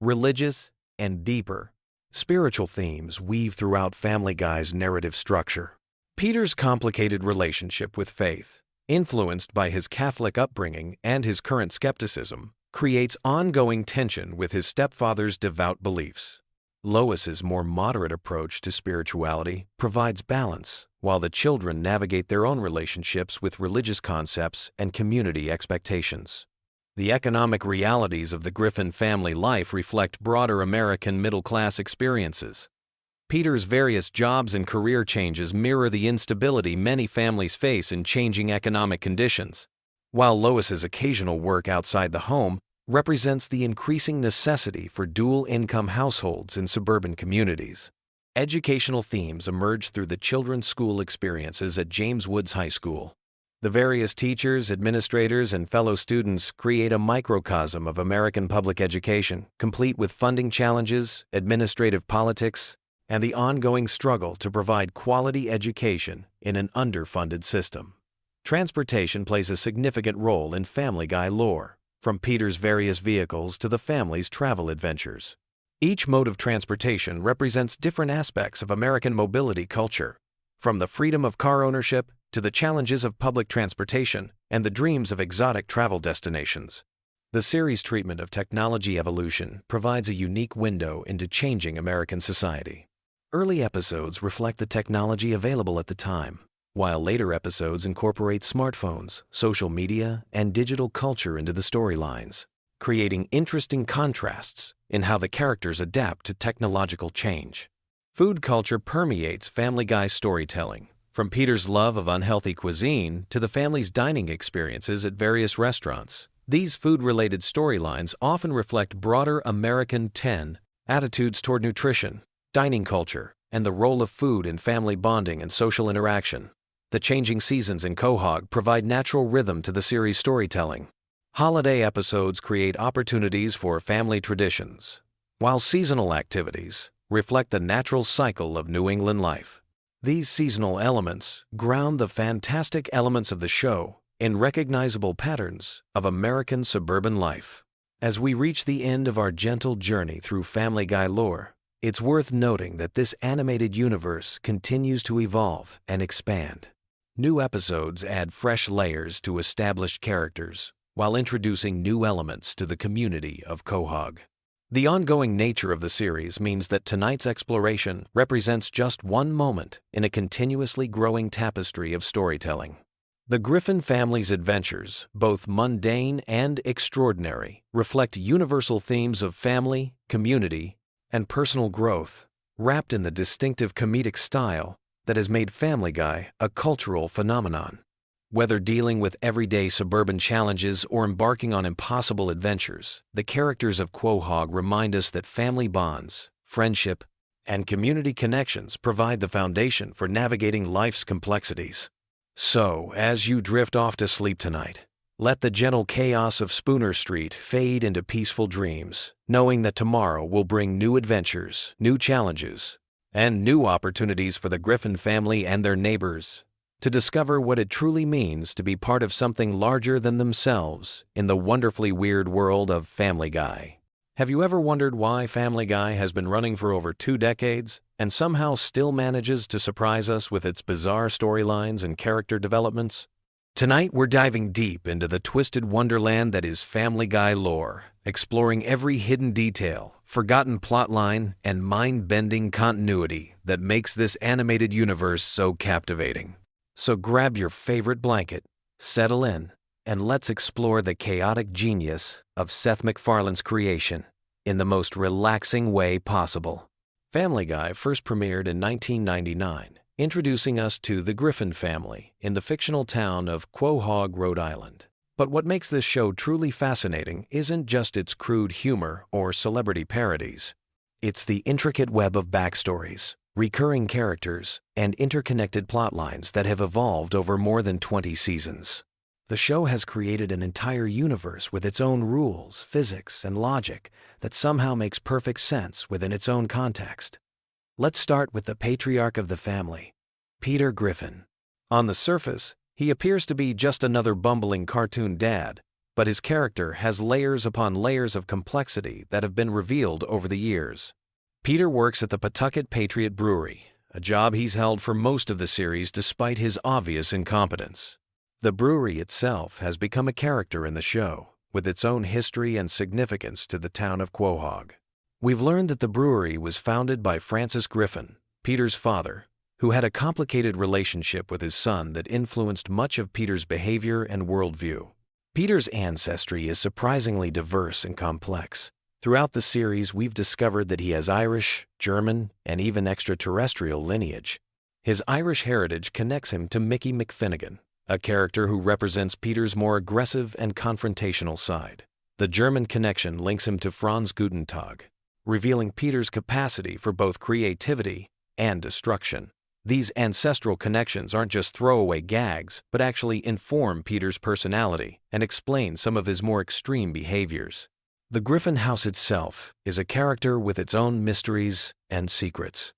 Religious and deeper, spiritual themes weave throughout Family Guy's narrative structure. Peter's complicated relationship with faith, influenced by his Catholic upbringing and his current skepticism, creates ongoing tension with his stepfather's devout beliefs. Lois's more moderate approach to spirituality provides balance, while the children navigate their own relationships with religious concepts and community expectations. The economic realities of the Griffin family life reflect broader American middle-class experiences. Peter's various jobs and career changes mirror the instability many families face in changing economic conditions, while Lois's occasional work outside the home represents the increasing necessity for dual-income households in suburban communities. Educational themes emerge through the children's school experiences at James Woods High School. The various teachers, administrators, and fellow students create a microcosm of American public education, complete with funding challenges, administrative politics, and the ongoing struggle to provide quality education in an underfunded system. Transportation plays a significant role in Family Guy lore, from Peter's various vehicles to the family's travel adventures. Each mode of transportation represents different aspects of American mobility culture, from the freedom of car ownership to the challenges of public transportation and the dreams of exotic travel destinations. The series' treatment of technology evolution provides a unique window into changing American society. Early episodes reflect the technology available at the time, while later episodes incorporate smartphones, social media, and digital culture into the storylines, creating interesting contrasts in how the characters adapt to technological change. Food culture permeates Family Guy storytelling, from Peter's love of unhealthy cuisine to the family's dining experiences at various restaurants. These food-related storylines often reflect broader American attitudes toward nutrition, dining culture, and the role of food in family bonding and social interaction. The changing seasons in Quahog provide natural rhythm to the series' storytelling. Holiday episodes create opportunities for family traditions, while seasonal activities reflect the natural cycle of New England life. These seasonal elements ground the fantastic elements of the show in recognizable patterns of American suburban life. As we reach the end of our gentle journey through Family Guy lore, it's worth noting that this animated universe continues to evolve and expand. New episodes add fresh layers to established characters, while introducing new elements to the community of Quahog. The ongoing nature of the series means that tonight's exploration represents just one moment in a continuously growing tapestry of storytelling. The Griffin family's adventures, both mundane and extraordinary, reflect universal themes of family, community, and personal growth, wrapped in the distinctive comedic style that has made Family Guy a cultural phenomenon. Whether dealing with everyday suburban challenges or embarking on impossible adventures, the characters of Quahog remind us that family bonds, friendship, and community connections provide the foundation for navigating life's complexities. So, as you drift off to sleep tonight, let the gentle chaos of Spooner Street fade into peaceful dreams, knowing that tomorrow will bring new adventures, new challenges, and new opportunities for the Griffin family and their neighbors to discover what it truly means to be part of something larger than themselves in the wonderfully weird world of Family Guy. Have you ever wondered why Family Guy has been running for over 2 decades and somehow still manages to surprise us with its bizarre storylines and character developments? Tonight we're diving deep into the twisted wonderland that is Family Guy lore, exploring every hidden detail, forgotten plotline, and mind-bending continuity that makes this animated universe so captivating. So grab your favorite blanket, settle in, and let's explore the chaotic genius of Seth MacFarlane's creation in the most relaxing way possible. Family Guy first premiered in 1999, introducing us to the Griffin family in the fictional town of Quahog, Rhode Island. But what makes this show truly fascinating isn't just its crude humor or celebrity parodies. It's the intricate web of backstories, recurring characters, and interconnected plotlines that have evolved over more than 20 seasons. The show has created an entire universe with its own rules, physics, and logic that somehow makes perfect sense within its own context. Let's start with the patriarch of the family, Peter Griffin. On the surface, he appears to be just another bumbling cartoon dad, but his character has layers upon layers of complexity that have been revealed over the years. Peter works at the Pawtucket Patriot Brewery, a job he's held for most of the series despite his obvious incompetence. The brewery itself has become a character in the show, with its own history and significance to the town of Quahog. We've learned that the brewery was founded by Francis Griffin, Peter's father, who had a complicated relationship with his son that influenced much of Peter's behavior and worldview. Peter's ancestry is surprisingly diverse and complex. Throughout the series, we've discovered that he has Irish, German, and even extraterrestrial lineage. His Irish heritage connects him to Mickey McFinnigan, a character who represents Peter's more aggressive and confrontational side. The German connection links him to Franz Gutentag, revealing Peter's capacity for both creativity and destruction. These ancestral connections aren't just throwaway gags, but actually inform Peter's personality and explain some of his more extreme behaviors. The Griffin house itself is a character with its own mysteries and secrets.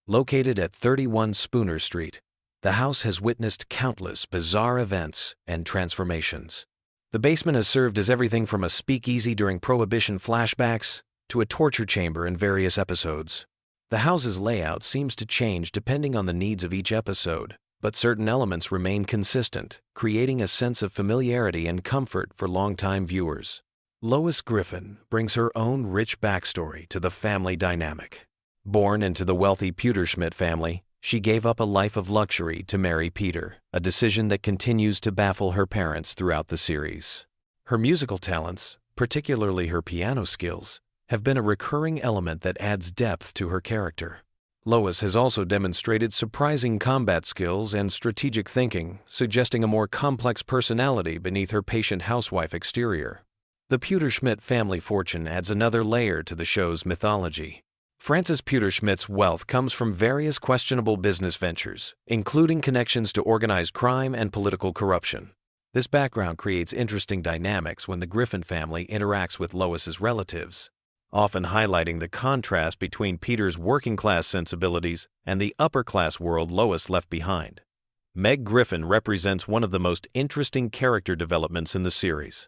Located at 31 Spooner Street, the house has witnessed countless bizarre events and transformations. The basement has served as everything from a speakeasy during Prohibition flashbacks to a torture chamber in various episodes. The house's layout seems to change depending on the needs of each episode, but certain elements remain consistent, creating a sense of familiarity and comfort for longtime viewers. Lois Griffin brings her own rich backstory to the family dynamic. Born into the wealthy Pewterschmidt family, she gave up a life of luxury to marry Peter, a decision that continues to baffle her parents throughout the series. Her musical talents, particularly her piano skills, have been a recurring element that adds depth to her character. Lois has also demonstrated surprising combat skills and strategic thinking, suggesting a more complex personality beneath her patient housewife exterior. The Pewterschmidt family fortune adds another layer to the show's mythology. Francis Pewterschmidt's wealth comes from various questionable business ventures, including connections to organized crime and political corruption. This background creates interesting dynamics when the Griffin family interacts with Lois's relatives, often highlighting the contrast between Peter's working-class sensibilities and the upper-class world Lois left behind. Meg Griffin represents one of the most interesting character developments in the series.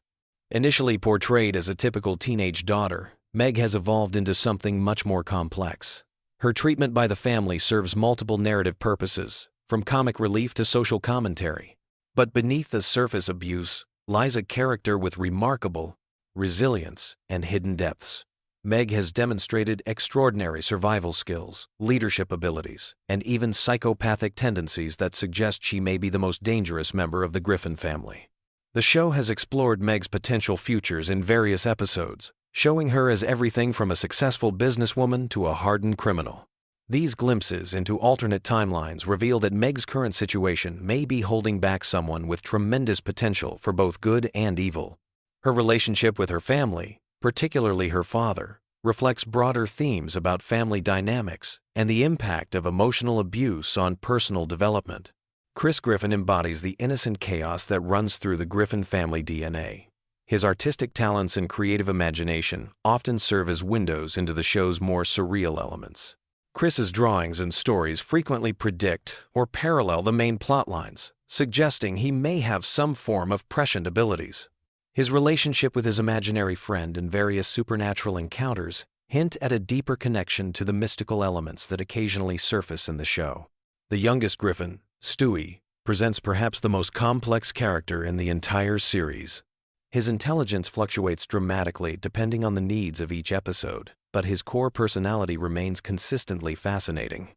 Initially portrayed as a typical teenage daughter, Meg has evolved into something much more complex. Her treatment by the family serves multiple narrative purposes, from comic relief to social commentary. But beneath the surface abuse lies a character with remarkable resilience and hidden depths. Meg has demonstrated extraordinary survival skills, leadership abilities, and even psychopathic tendencies that suggest she may be the most dangerous member of the Griffin family. The show has explored Meg's potential futures in various episodes, showing her as everything from a successful businesswoman to a hardened criminal. These glimpses into alternate timelines reveal that Meg's current situation may be holding back someone with tremendous potential for both good and evil. Her relationship with her family, particularly her father, reflects broader themes about family dynamics and the impact of emotional abuse on personal development. Chris Griffin embodies the innocent chaos that runs through the Griffin family DNA. His artistic talents and creative imagination often serve as windows into the show's more surreal elements. Chris's drawings and stories frequently predict or parallel the main plot lines, suggesting he may have some form of prescient abilities. His relationship with his imaginary friend and various supernatural encounters hint at a deeper connection to the mystical elements that occasionally surface in the show. The youngest Griffin, Stewie, presents perhaps the most complex character in the entire series. His intelligence fluctuates dramatically depending on the needs of each episode, but his core personality remains consistently fascinating.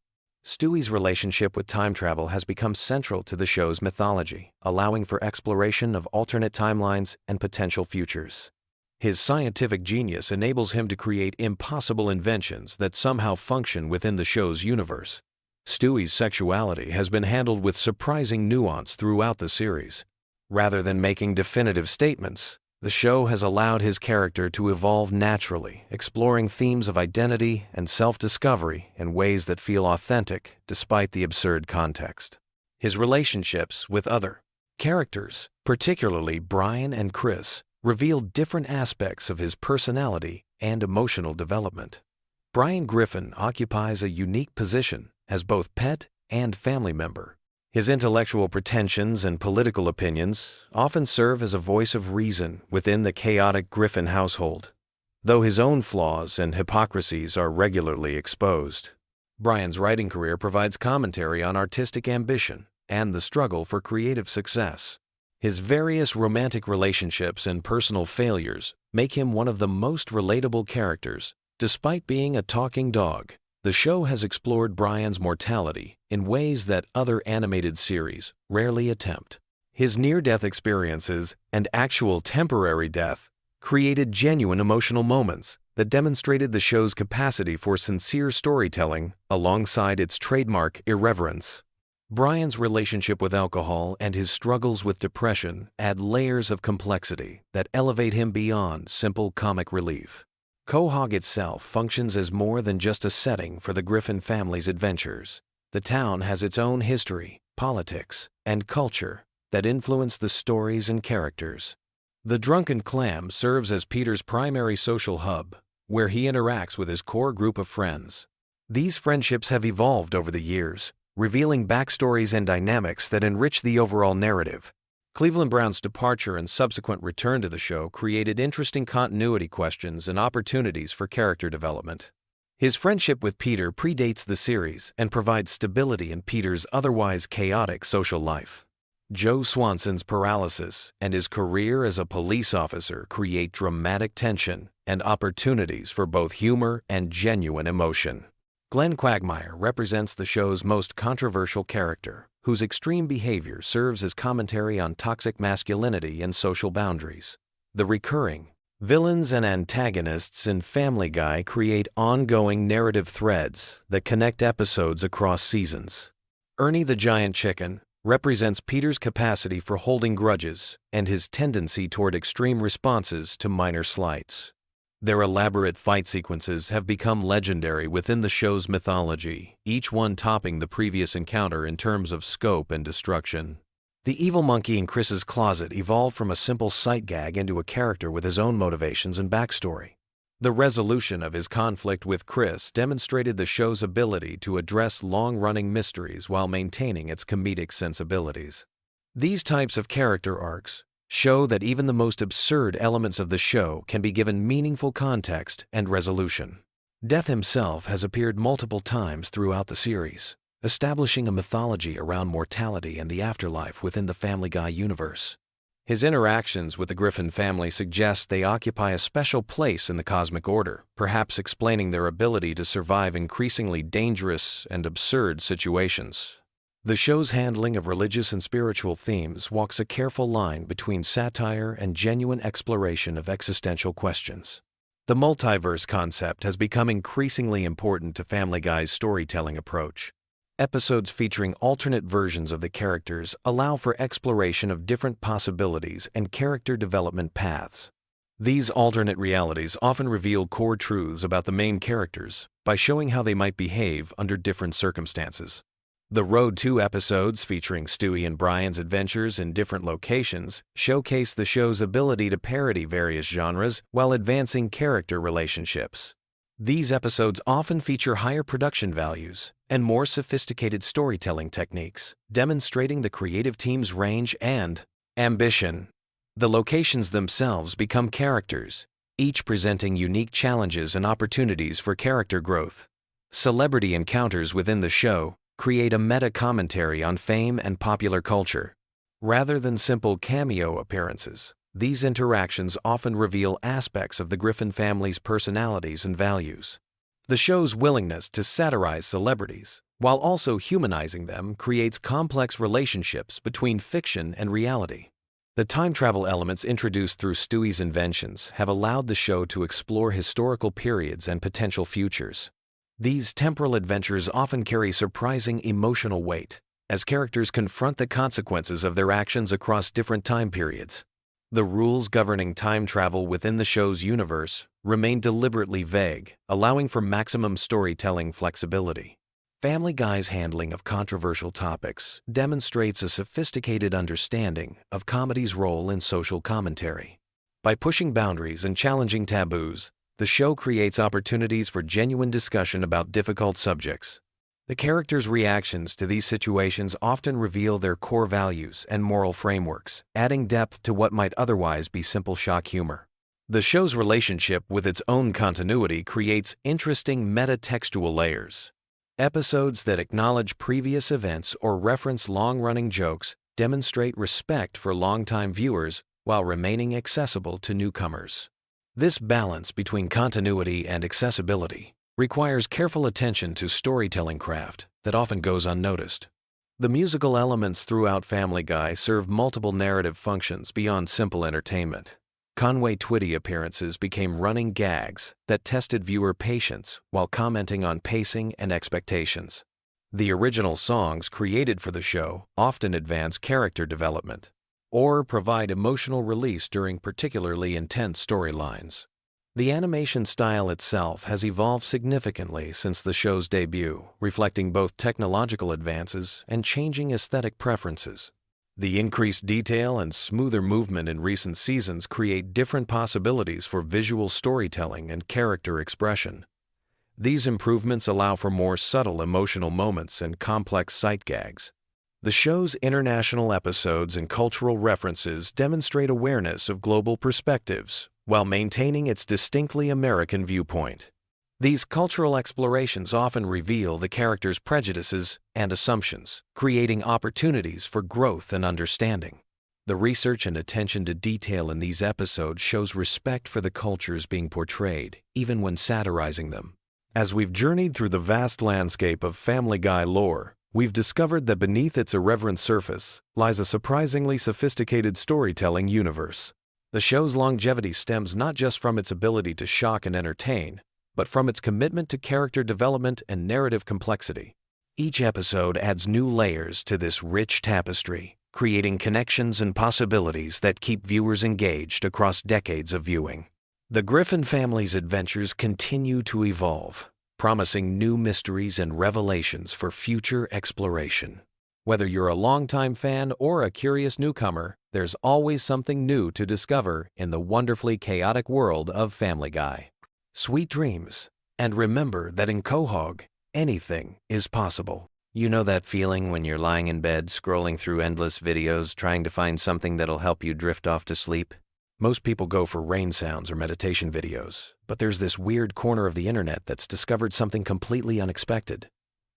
Stewie's relationship with time travel has become central to the show's mythology, allowing for exploration of alternate timelines and potential futures. His scientific genius enables him to create impossible inventions that somehow function within the show's universe. Stewie's sexuality has been handled with surprising nuance throughout the series. Rather than making definitive statements, the show has allowed his character to evolve naturally, exploring themes of identity and self-discovery in ways that feel authentic despite the absurd context. His relationships with other characters, particularly Brian and Chris, reveal different aspects of his personality and emotional development. Brian Griffin occupies a unique position as both pet and family member. His intellectual pretensions and political opinions often serve as a voice of reason within the chaotic Griffin household, though his own flaws and hypocrisies are regularly exposed. Brian's writing career provides commentary on artistic ambition and the struggle for creative success. His various romantic relationships and personal failures make him one of the most relatable characters. Despite being a talking dog, the show has explored Brian's mortality in ways that other animated series rarely attempt. His near-death experiences and actual temporary death created genuine emotional moments that demonstrated the show's capacity for sincere storytelling alongside its trademark irreverence. Brian's relationship with alcohol and his struggles with depression add layers of complexity that elevate him beyond simple comic relief. Quahog itself functions as more than just a setting for the Griffin family's adventures. The town has its own history, politics, and culture that influence the stories and characters. The Drunken Clam serves as Peter's primary social hub, where he interacts with his core group of friends. These friendships have evolved over the years, revealing backstories and dynamics that enrich the overall narrative. Cleveland Brown's departure and subsequent return to the show created interesting continuity questions and opportunities for character development. His friendship with Peter predates the series and provides stability in Peter's otherwise chaotic social life. Joe Swanson's paralysis and his career as a police officer create dramatic tension and opportunities for both humor and genuine emotion. Glenn Quagmire represents the show's most controversial character, whose extreme behavior serves as commentary on toxic masculinity and social boundaries. The recurring villains and antagonists in Family Guy create ongoing narrative threads that connect episodes across seasons. Ernie the Giant Chicken represents Peter's capacity for holding grudges and his tendency toward extreme responses to minor slights. Their elaborate fight sequences have become legendary within the show's mythology, each one topping the previous encounter in terms of scope and destruction. The evil monkey in Chris's closet evolved from a simple sight gag into a character with his own motivations and backstory. The resolution of his conflict with Chris demonstrated the show's ability to address long-running mysteries while maintaining its comedic sensibilities. These types of character arcs show that even the most absurd elements of the show can be given meaningful context and resolution. Death himself has appeared multiple times throughout the series, establishing a mythology around mortality and the afterlife within the Family Guy universe. His interactions with the Griffin family suggest they occupy a special place in the cosmic order, perhaps explaining their ability to survive increasingly dangerous and absurd situations. The show's handling of religious and spiritual themes walks a careful line between satire and genuine exploration of existential questions. The multiverse concept has become increasingly important to Family Guy's storytelling approach. Episodes featuring alternate versions of the characters allow for exploration of different possibilities and character development paths. These alternate realities often reveal core truths about the main characters by showing how they might behave under different circumstances. The Road 2 episodes featuring Stewie and Brian's adventures in different locations showcase the show's ability to parody various genres while advancing character relationships. These episodes often feature higher production values and more sophisticated storytelling techniques, demonstrating the creative team's range and ambition. The locations themselves become characters, each presenting unique challenges and opportunities for character growth. Celebrity encounters within the show create a meta-commentary on fame and popular culture. Rather than simple cameo appearances, these interactions often reveal aspects of the Griffin family's personalities and values. The show's willingness to satirize celebrities, while also humanizing them, creates complex relationships between fiction and reality. The time travel elements introduced through Stewie's inventions have allowed the show to explore historical periods and potential futures. These temporal adventures often carry surprising emotional weight, as characters confront the consequences of their actions across different time periods. The rules governing time travel within the show's universe remain deliberately vague, allowing for maximum storytelling flexibility. Family Guy's handling of controversial topics demonstrates a sophisticated understanding of comedy's role in social commentary. By pushing boundaries and challenging taboos, the show creates opportunities for genuine discussion about difficult subjects. The characters' reactions to these situations often reveal their core values and moral frameworks, adding depth to what might otherwise be simple shock humor. The show's relationship with its own continuity creates interesting meta-textual layers. Episodes that acknowledge previous events or reference long-running jokes demonstrate respect for longtime viewers while remaining accessible to newcomers. This balance between continuity and accessibility requires careful attention to storytelling craft that often goes unnoticed. The musical elements throughout Family Guy serve multiple narrative functions beyond simple entertainment. Conway Twitty appearances became running gags that tested viewer patience while commenting on pacing and expectations. The original songs created for the show often advance character development or provide emotional release during particularly intense storylines. The animation style itself has evolved significantly since the show's debut, reflecting both technological advances and changing aesthetic preferences. The increased detail and smoother movement in recent seasons create different possibilities for visual storytelling and character expression. These improvements allow for more subtle emotional moments and complex sight gags. The show's international episodes and cultural references demonstrate awareness of global perspectives while maintaining its distinctly American viewpoint. These cultural explorations often reveal the characters' prejudices and assumptions, creating opportunities for growth and understanding. The research and attention to detail in these episodes shows respect for the cultures being portrayed, even when satirizing them. As we've journeyed through the vast landscape of Family Guy lore, we've discovered that beneath its irreverent surface lies a surprisingly sophisticated storytelling universe. The show's longevity stems not just from its ability to shock and entertain, but from its commitment to character development and narrative complexity. Each episode adds new layers to this rich tapestry, creating connections and possibilities that keep viewers engaged across decades of viewing. The Griffin family's adventures continue to evolve, promising new mysteries and revelations for future exploration. Whether you're a longtime fan or a curious newcomer, there's always something new to discover in the wonderfully chaotic world of Family Guy. Sweet dreams, and remember that in Quahog, anything is possible. You know that feeling when you're lying in bed scrolling through endless videos trying to find something that'll help you drift off to sleep? Most people go for rain sounds or meditation videos, but there's this weird corner of the internet that's discovered something completely unexpected: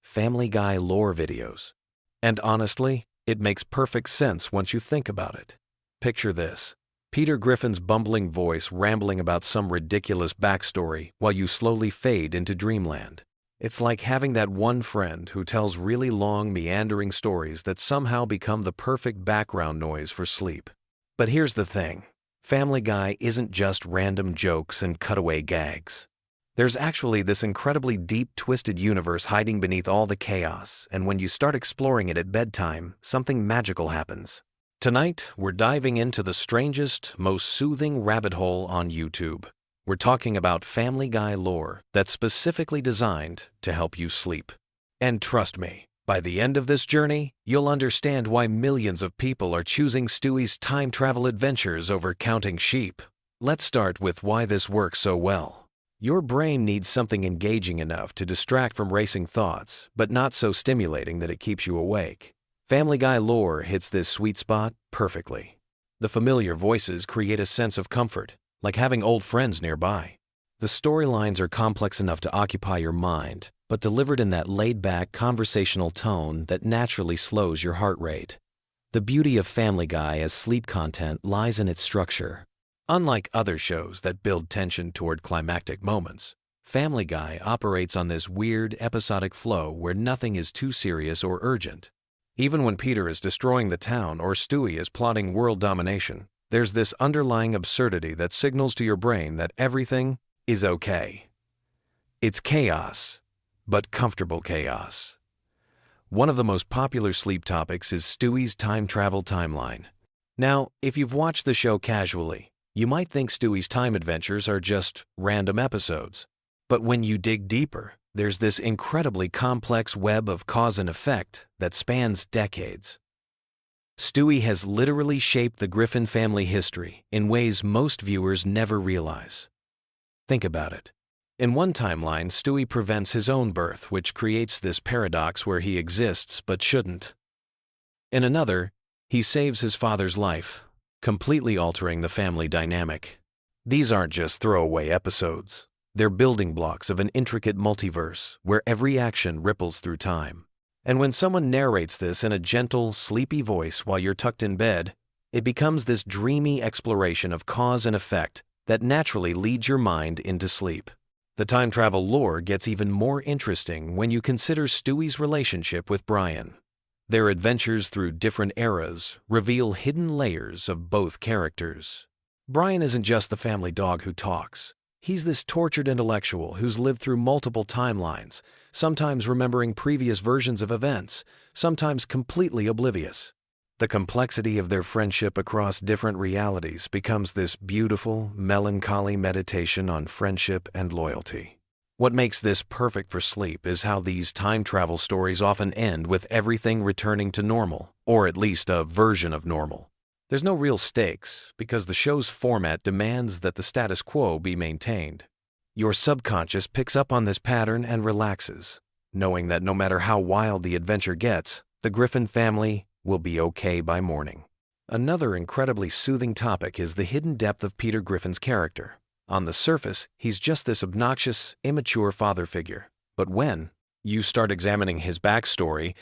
Family Guy lore videos. And honestly, it makes perfect sense once you think about it. Picture this: Peter Griffin's bumbling voice rambling about some ridiculous backstory while you slowly fade into dreamland. It's like having that one friend who tells really long, meandering stories that somehow become the perfect background noise for sleep. But here's the thing: Family Guy isn't just random jokes and cutaway gags. There's actually this incredibly deep, twisted universe hiding beneath all the chaos, and when you start exploring it at bedtime, something magical happens. Tonight, we're diving into the strangest, most soothing rabbit hole on YouTube. We're talking about Family Guy lore that's specifically designed to help you sleep. And trust me, by the end of this journey, you'll understand why millions of people are choosing Stewie's time travel adventures over counting sheep. Let's start with why this works so well. Your brain needs something engaging enough to distract from racing thoughts, but not so stimulating that it keeps you awake. Family Guy lore hits this sweet spot perfectly. The familiar voices create a sense of comfort, like having old friends nearby. The storylines are complex enough to occupy your mind, but delivered in that laid-back, conversational tone that naturally slows your heart rate. The beauty of Family Guy as sleep content lies in its structure. Unlike other shows that build tension toward climactic moments, Family Guy operates on this weird, episodic flow where nothing is too serious or urgent. Even when Peter is destroying the town or Stewie is plotting world domination, there's this underlying absurdity that signals to your brain that everything is okay. It's chaos, but comfortable chaos. One of the most popular sleep topics is Stewie's time travel timeline. Now, if you've watched the show casually, you might think Stewie's time adventures are just random episodes. But when you dig deeper, there's this incredibly complex web of cause and effect that spans decades. Stewie has literally shaped the Griffin family history in ways most viewers never realize. Think about it. In one timeline, Stewie prevents his own birth, which creates this paradox where he exists but shouldn't. In another, he saves his father's life, completely altering the family dynamic. These aren't just throwaway episodes. They're building blocks of an intricate multiverse where every action ripples through time. And when someone narrates this in a gentle, sleepy voice while you're tucked in bed, it becomes this dreamy exploration of cause and effect that naturally leads your mind into sleep. The time travel lore gets even more interesting when you consider Stewie's relationship with Brian. Their adventures through different eras reveal hidden layers of both characters. Brian isn't just the family dog who talks. He's this tortured intellectual who's lived through multiple timelines, sometimes remembering previous versions of events, sometimes completely oblivious. The complexity of their friendship across different realities becomes this beautiful, melancholy meditation on friendship and loyalty. What makes this perfect for sleep is how these time travel stories often end with everything returning to normal, or at least a version of normal. There's no real stakes because the show's format demands that the status quo be maintained. Your subconscious picks up on this pattern and relaxes, knowing that no matter how wild the adventure gets, the Griffin family will be okay by morning. Another incredibly soothing topic is the hidden depth of Peter Griffin's character. On the surface, he's just this obnoxious, immature father figure. But when you start examining his backstory,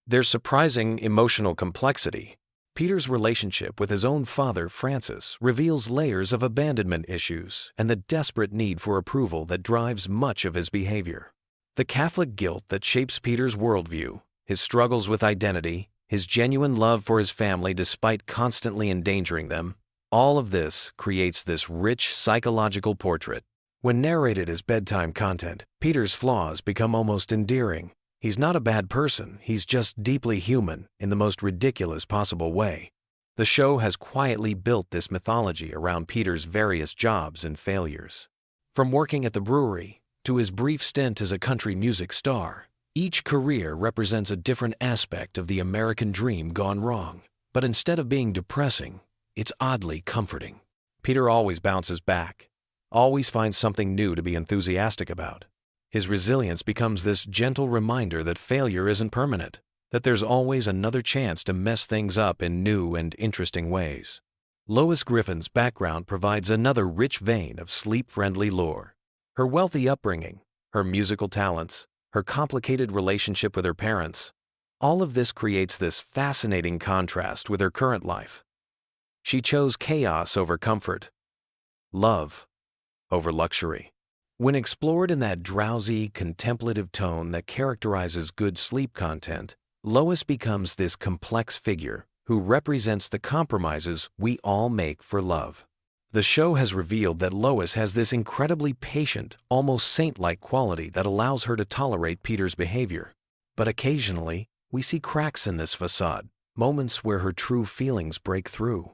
there's surprising emotional complexity. Peter's relationship with his own father, Francis, reveals layers of abandonment issues and the desperate need for approval that drives much of his behavior. The Catholic guilt that shapes Peter's worldview, his struggles with identity, his genuine love for his family despite constantly endangering them, all of this creates this rich psychological portrait. When narrated as bedtime content, Peter's flaws become almost endearing. He's not a bad person, he's just deeply human in the most ridiculous possible way. The show has quietly built this mythology around Peter's various jobs and failures. From working at the brewery to his brief stint as a country music star, each career represents a different aspect of the American dream gone wrong. But instead of being depressing, it's oddly comforting. Peter always bounces back, always finds something new to be enthusiastic about. His resilience becomes this gentle reminder that failure isn't permanent, that there's always another chance to mess things up in new and interesting ways. Lois Griffin's background provides another rich vein of sleep-friendly lore. Her wealthy upbringing, her musical talents, her complicated relationship with her parents, all of this creates this fascinating contrast with her current life. She chose chaos over comfort, love over luxury. When explored in that drowsy, contemplative tone that characterizes good sleep content, Lois becomes this complex figure who represents the compromises we all make for love. The show has revealed that Lois has this incredibly patient, almost saint-like quality that allows her to tolerate Peter's behavior. But occasionally, we see cracks in this facade, moments where her true feelings break through.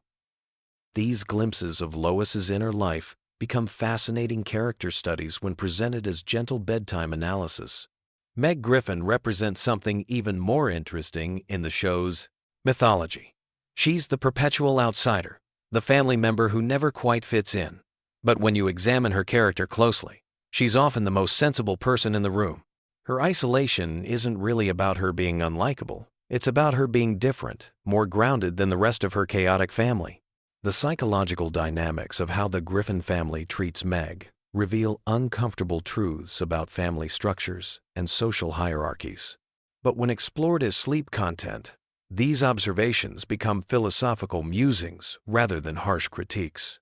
These glimpses of Lois's inner life become fascinating character studies when presented as gentle bedtime analysis. Meg Griffin represents something even more interesting in the show's mythology. She's the perpetual outsider, the family member who never quite fits in. But when you examine her character closely, she's often the most sensible person in the room. Her isolation isn't really about her being unlikable. It's about her being different, more grounded than the rest of her chaotic family. The psychological dynamics of how the Griffin family treats Meg, reveal uncomfortable truths about family structures and social hierarchies. But when explored as sleep content, these observations become philosophical musings rather than harsh critiques.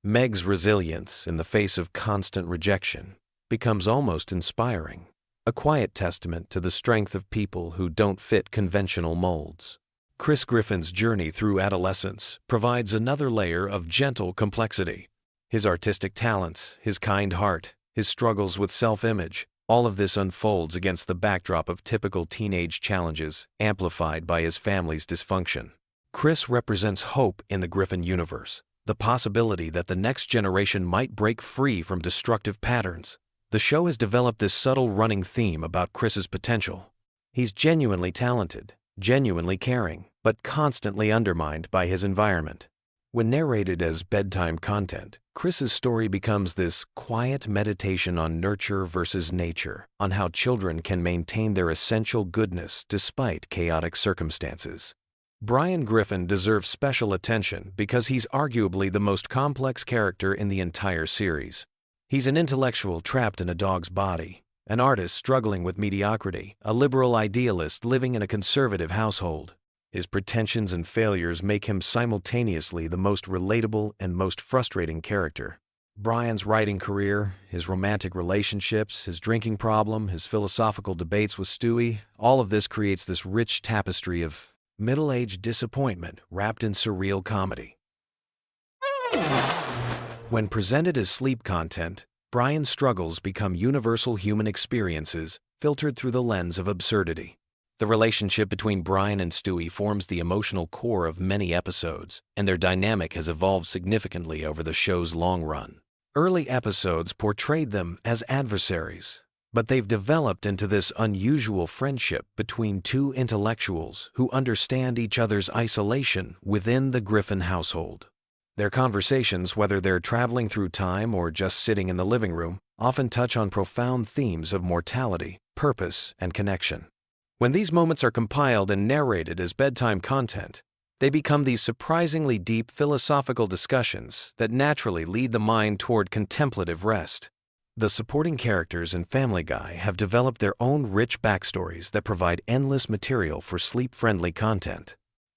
Meg's resilience in the face of constant rejection becomes almost inspiring, a quiet testament to the strength of people who don't fit conventional molds. Chris Griffin's journey through adolescence provides another layer of gentle complexity. His artistic talents, his kind heart, his struggles with self-image, all of this unfolds against the backdrop of typical teenage challenges, amplified by his family's dysfunction. Chris represents hope in the Griffin universe, the possibility that the next generation might break free from destructive patterns. The show has developed this subtle running theme about Chris's potential. He's genuinely talented, genuinely caring, but constantly undermined by his environment. When narrated as bedtime content, Chris's story becomes this quiet meditation on nurture versus nature, on how children can maintain their essential goodness despite chaotic circumstances. Brian Griffin deserves special attention because he's arguably the most complex character in the entire series. He's an intellectual trapped in a dog's body, an artist struggling with mediocrity, a liberal idealist living in a conservative household. His pretensions and failures make him simultaneously the most relatable and most frustrating character. Brian's writing career, his romantic relationships, his drinking problem, his philosophical debates with Stewie, all of this creates this rich tapestry of middle-aged disappointment wrapped in surreal comedy. When presented as sleep content, Brian's struggles become universal human experiences filtered through the lens of absurdity. The relationship between Brian and Stewie forms the emotional core of many episodes, and their dynamic has evolved significantly over the show's long run. Early episodes portrayed them as adversaries, but they've developed into this unusual friendship between two intellectuals who understand each other's isolation within the Griffin household. Their conversations, whether they're traveling through time or just sitting in the living room, often touch on profound themes of mortality, purpose, and connection. When these moments are compiled and narrated as bedtime content, they become these surprisingly deep philosophical discussions that naturally lead the mind toward contemplative rest. The supporting characters in Family Guy have developed their own rich backstories that provide endless material for sleep-friendly content.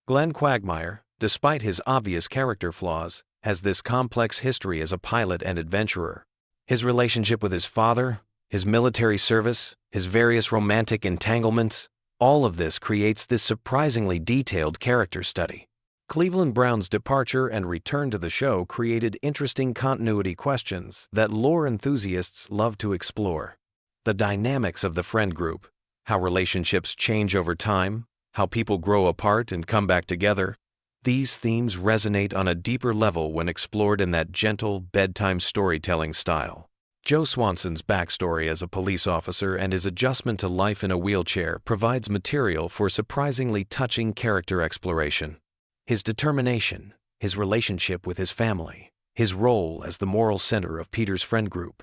Glenn Quagmire, despite his obvious character flaws, has this complex history as a pilot and adventurer. His relationship with his father, his military service, his various romantic entanglements, all of this creates this surprisingly detailed character study. Cleveland Brown's departure and return to the show created interesting continuity questions that lore enthusiasts love to explore. The dynamics of the friend group, how relationships change over time, how people grow apart and come back together, these themes resonate on a deeper level when explored in that gentle bedtime storytelling style. Joe Swanson's backstory as a police officer and his adjustment to life in a wheelchair provides material for surprisingly touching character exploration. His determination, his relationship with his family, his role as the moral center of Peter's friend group,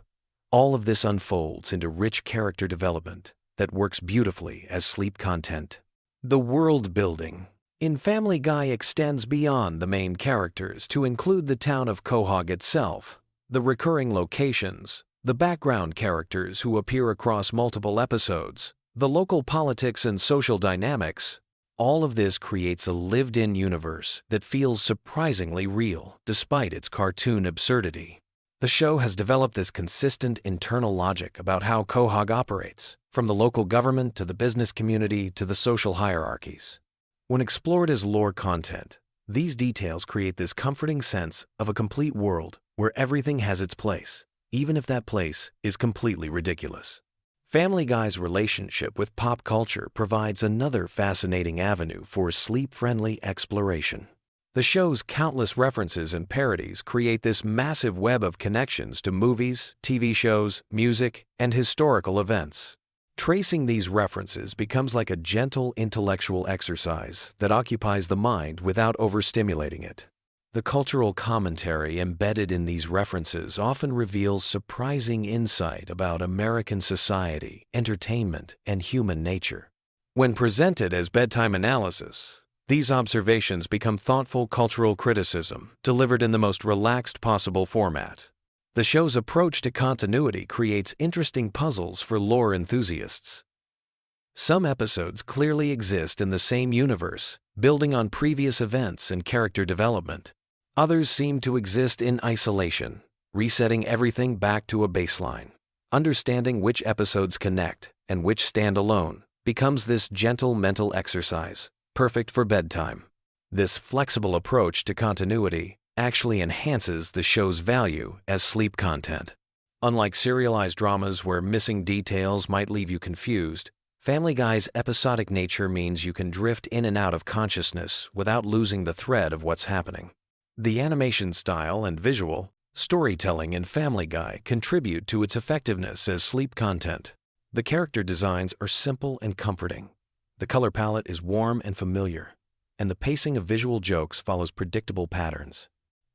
all of this unfolds into rich character development that works beautifully as sleep content. The world building in Family Guy extends beyond the main characters to include the town of Quahog itself, the recurring locations, the background characters who appear across multiple episodes, the local politics and social dynamics. All of this creates a lived-in universe that feels surprisingly real despite its cartoon absurdity. The show has developed this consistent internal logic about how Quahog operates, from the local government to the business community to the social hierarchies. When explored as lore content, these details create this comforting sense of a complete world where everything has its place, even if that place is completely ridiculous. Family Guy's relationship with pop culture provides another fascinating avenue for sleep-friendly exploration. The show's countless references and parodies create this massive web of connections to movies, TV shows, music, and historical events. Tracing these references becomes like a gentle intellectual exercise that occupies the mind without overstimulating it. The cultural commentary embedded in these references often reveals surprising insight about American society, entertainment, and human nature. When presented as bedtime analysis, these observations become thoughtful cultural criticism delivered in the most relaxed possible format. The show's approach to continuity creates interesting puzzles for lore enthusiasts. Some episodes clearly exist in the same universe, building on previous events and character development. Others seem to exist in isolation, resetting everything back to a baseline. Understanding which episodes connect and which stand alone becomes this gentle mental exercise, perfect for bedtime. This flexible approach to continuity actually enhances the show's value as sleep content. Unlike serialized dramas where missing details might leave you confused, Family Guy's episodic nature means you can drift in and out of consciousness without losing the thread of what's happening. The animation style and visual storytelling in Family Guy contribute to its effectiveness as sleep content. The character designs are simple and comforting. The color palette is warm and familiar, and the pacing of visual jokes follows predictable patterns.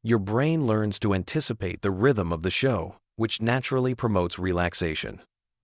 Your brain learns to anticipate the rhythm of the show, which naturally promotes relaxation.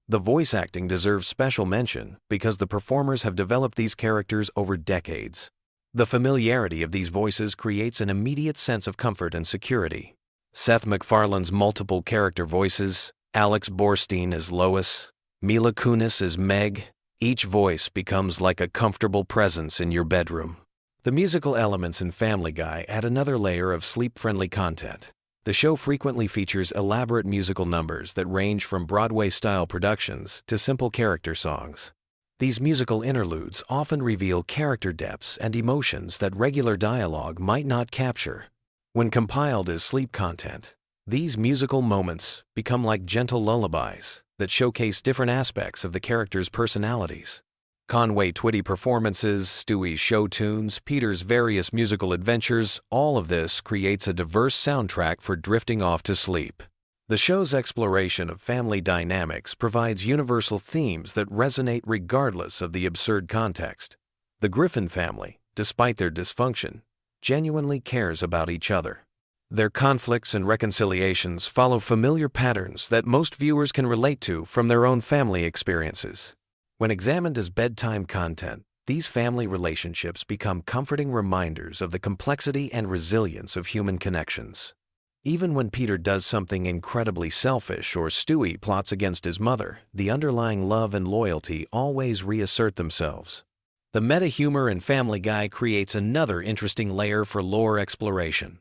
The voice acting deserves special mention because the performers have developed these characters over decades. The familiarity of these voices creates an immediate sense of comfort and security. Seth MacFarlane's multiple character voices, Alex Borstein as Lois, Mila Kunis as Meg, each voice becomes like a comfortable presence in your bedroom. The musical elements in Family Guy add another layer of sleep-friendly content. The show frequently features elaborate musical numbers that range from Broadway-style productions to simple character songs. These musical interludes often reveal character depths and emotions that regular dialogue might not capture. When compiled as sleep content, these musical moments become like gentle lullabies that showcase different aspects of the characters' personalities. Conway Twitty performances, Stewie's show tunes, Peter's various musical adventures, all of this creates a diverse soundtrack for drifting off to sleep. The show's exploration of family dynamics provides universal themes that resonate regardless of the absurd context. The Griffin family, despite their dysfunction, genuinely cares about each other. Their conflicts and reconciliations follow familiar patterns that most viewers can relate to from their own family experiences. When examined as bedtime content, these family relationships become comforting reminders of the complexity and resilience of human connections. Even when Peter does something incredibly selfish or Stewie plots against his mother, the underlying love and loyalty always reassert themselves. The meta-humor in Family Guy creates another interesting layer for lore exploration.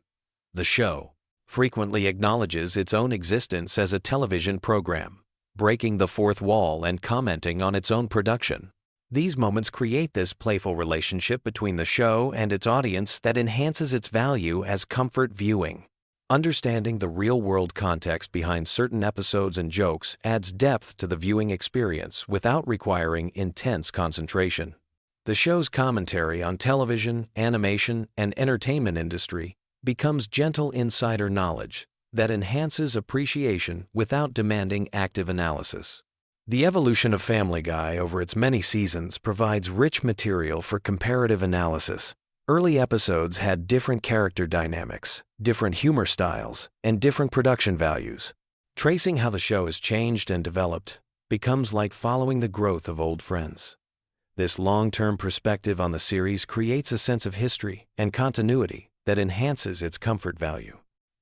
The show frequently acknowledges its own existence as a television program, breaking the fourth wall and commenting on its own production. These moments create this playful relationship between the show and its audience that enhances its value as comfort viewing. Understanding the real-world context behind certain episodes and jokes adds depth to the viewing experience without requiring intense concentration. The show's commentary on television, animation, and entertainment industry becomes gentle insider knowledge that enhances appreciation without demanding active analysis. The evolution of Family Guy over its many seasons provides rich material for comparative analysis. Early episodes had different character dynamics, different humor styles, and different production values. Tracing how the show has changed and developed becomes like following the growth of old friends. This long-term perspective on the series creates a sense of history and continuity that enhances its comfort value.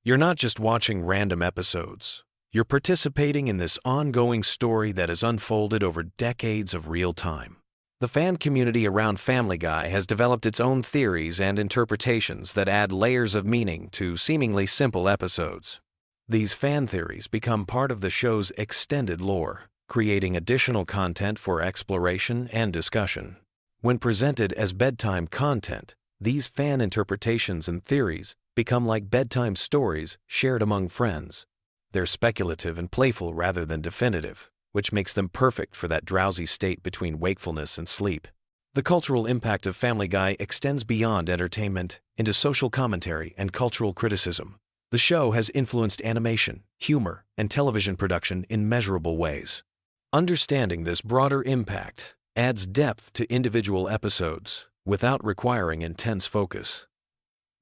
You're not just watching random episodes. You're participating in this ongoing story that has unfolded over decades of real time. The fan community around Family Guy has developed its own theories and interpretations that add layers of meaning to seemingly simple episodes. These fan theories become part of the show's extended lore, creating additional content for exploration and discussion. When presented as bedtime content, these fan interpretations and theories become like bedtime stories shared among friends. They're speculative and playful rather than definitive, which makes them perfect for that drowsy state between wakefulness and sleep. The cultural impact of Family Guy extends beyond entertainment into social commentary and cultural criticism. The show has influenced animation, humor, and television production in measurable ways. Understanding this broader impact adds depth to individual episodes without requiring intense focus.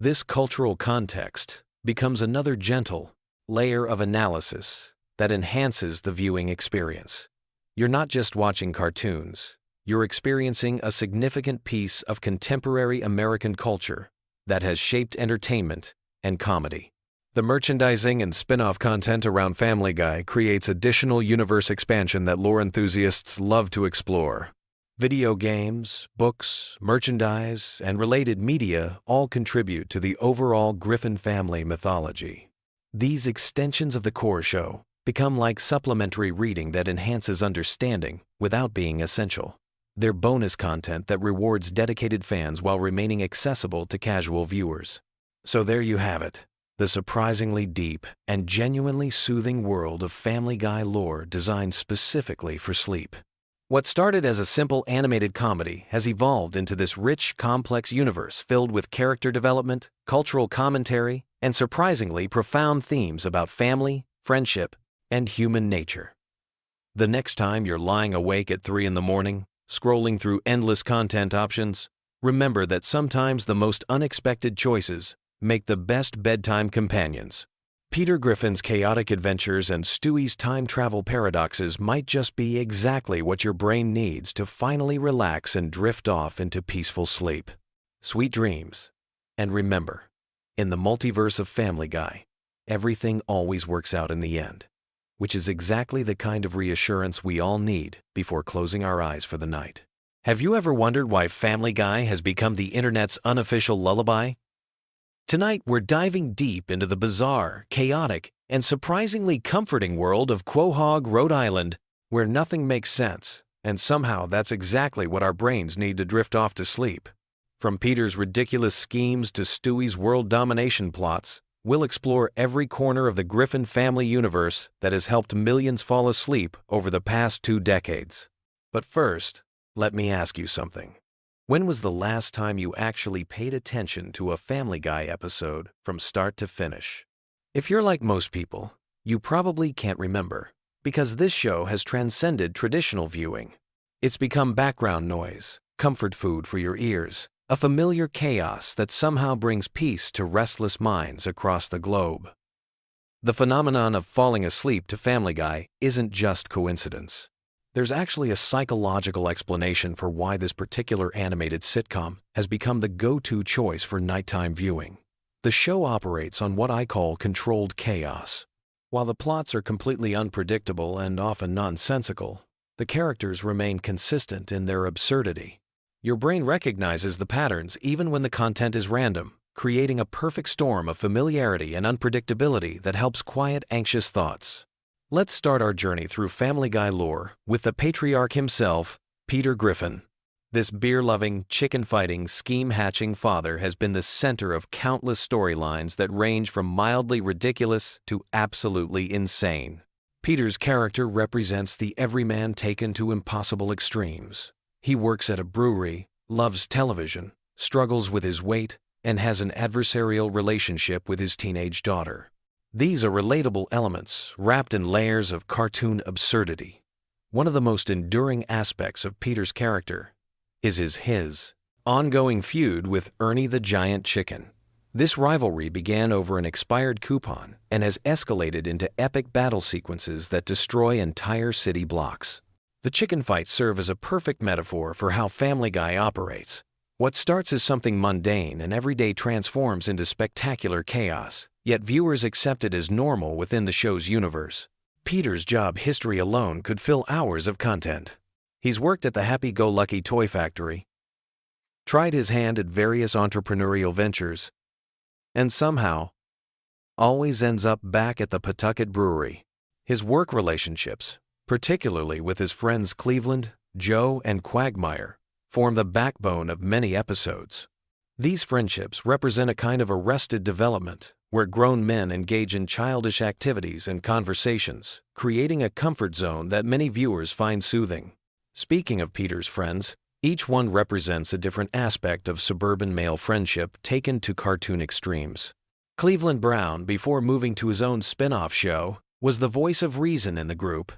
This cultural context becomes another gentle layer of analysis that enhances the viewing experience. You're not just watching cartoons, you're experiencing a significant piece of contemporary American culture that has shaped entertainment and comedy. The merchandising and spin-off content around Family Guy creates additional universe expansion that lore enthusiasts love to explore. Video games, books, merchandise, and related media all contribute to the overall Griffin family mythology. These extensions of the core show become like supplementary reading that enhances understanding without being essential. They're bonus content that rewards dedicated fans while remaining accessible to casual viewers. So there you have it, the surprisingly deep and genuinely soothing world of Family Guy lore designed specifically for sleep. What started as a simple animated comedy has evolved into this rich, complex universe filled with character development, cultural commentary, and surprisingly profound themes about family, friendship, and human nature. The next time you're lying awake at 3 a.m, scrolling through endless content options, remember that sometimes the most unexpected choices make the best bedtime companions. Peter Griffin's chaotic adventures and Stewie's time travel paradoxes might just be exactly what your brain needs to finally relax and drift off into peaceful sleep. Sweet dreams. And remember, in the multiverse of Family Guy, everything always works out in the end, which is exactly the kind of reassurance we all need before closing our eyes for the night. Have you ever wondered why Family Guy has become the internet's unofficial lullaby? Tonight, we're diving deep into the bizarre, chaotic, and surprisingly comforting world of Quahog, Rhode Island, where nothing makes sense, and somehow that's exactly what our brains need to drift off to sleep. From Peter's ridiculous schemes to Stewie's world domination plots, we'll explore every corner of the Griffin family universe that has helped millions fall asleep over the past 2 decades. But first, let me ask you something. When was the last time you actually paid attention to a Family Guy episode from start to finish? If you're like most people, you probably can't remember, because this show has transcended traditional viewing. It's become background noise, comfort food for your ears, a familiar chaos that somehow brings peace to restless minds across the globe. The phenomenon of falling asleep to Family Guy isn't just coincidence. There's actually a psychological explanation for why this particular animated sitcom has become the go-to choice for nighttime viewing. The show operates on what I call controlled chaos. While the plots are completely unpredictable and often nonsensical, the characters remain consistent in their absurdity. Your brain recognizes the patterns even when the content is random, creating a perfect storm of familiarity and unpredictability that helps quiet anxious thoughts. Let's start our journey through Family Guy lore with the patriarch himself, Peter Griffin. This beer-loving, chicken-fighting, scheme-hatching father has been the center of countless storylines that range from mildly ridiculous to absolutely insane. Peter's character represents the everyman taken to impossible extremes. He works at a brewery, loves television, struggles with his weight, and has an adversarial relationship with his teenage daughter. These are relatable elements wrapped in layers of cartoon absurdity. One of the most enduring aspects of Peter's character is his ongoing feud with Ernie the Giant Chicken. This rivalry began over an expired coupon and has escalated into epic battle sequences that destroy entire city blocks. The chicken fights serve as a perfect metaphor for how Family Guy operates. What starts as something mundane and everyday transforms into spectacular chaos, yet viewers accept it as normal within the show's universe. Peter's job history alone could fill hours of content. He's worked at the Happy-Go-Lucky Toy Factory, tried his hand at various entrepreneurial ventures, and somehow always ends up back at the Pawtucket Brewery. His work relationships, particularly with his friends Cleveland, Joe, and Quagmire, form the backbone of many episodes. These friendships represent a kind of arrested development, where grown men engage in childish activities and conversations, creating a comfort zone that many viewers find soothing. Speaking of Peter's friends, each one represents a different aspect of suburban male friendship taken to cartoon extremes. Cleveland Brown, before moving to his own spin-off show, was the voice of reason in the group,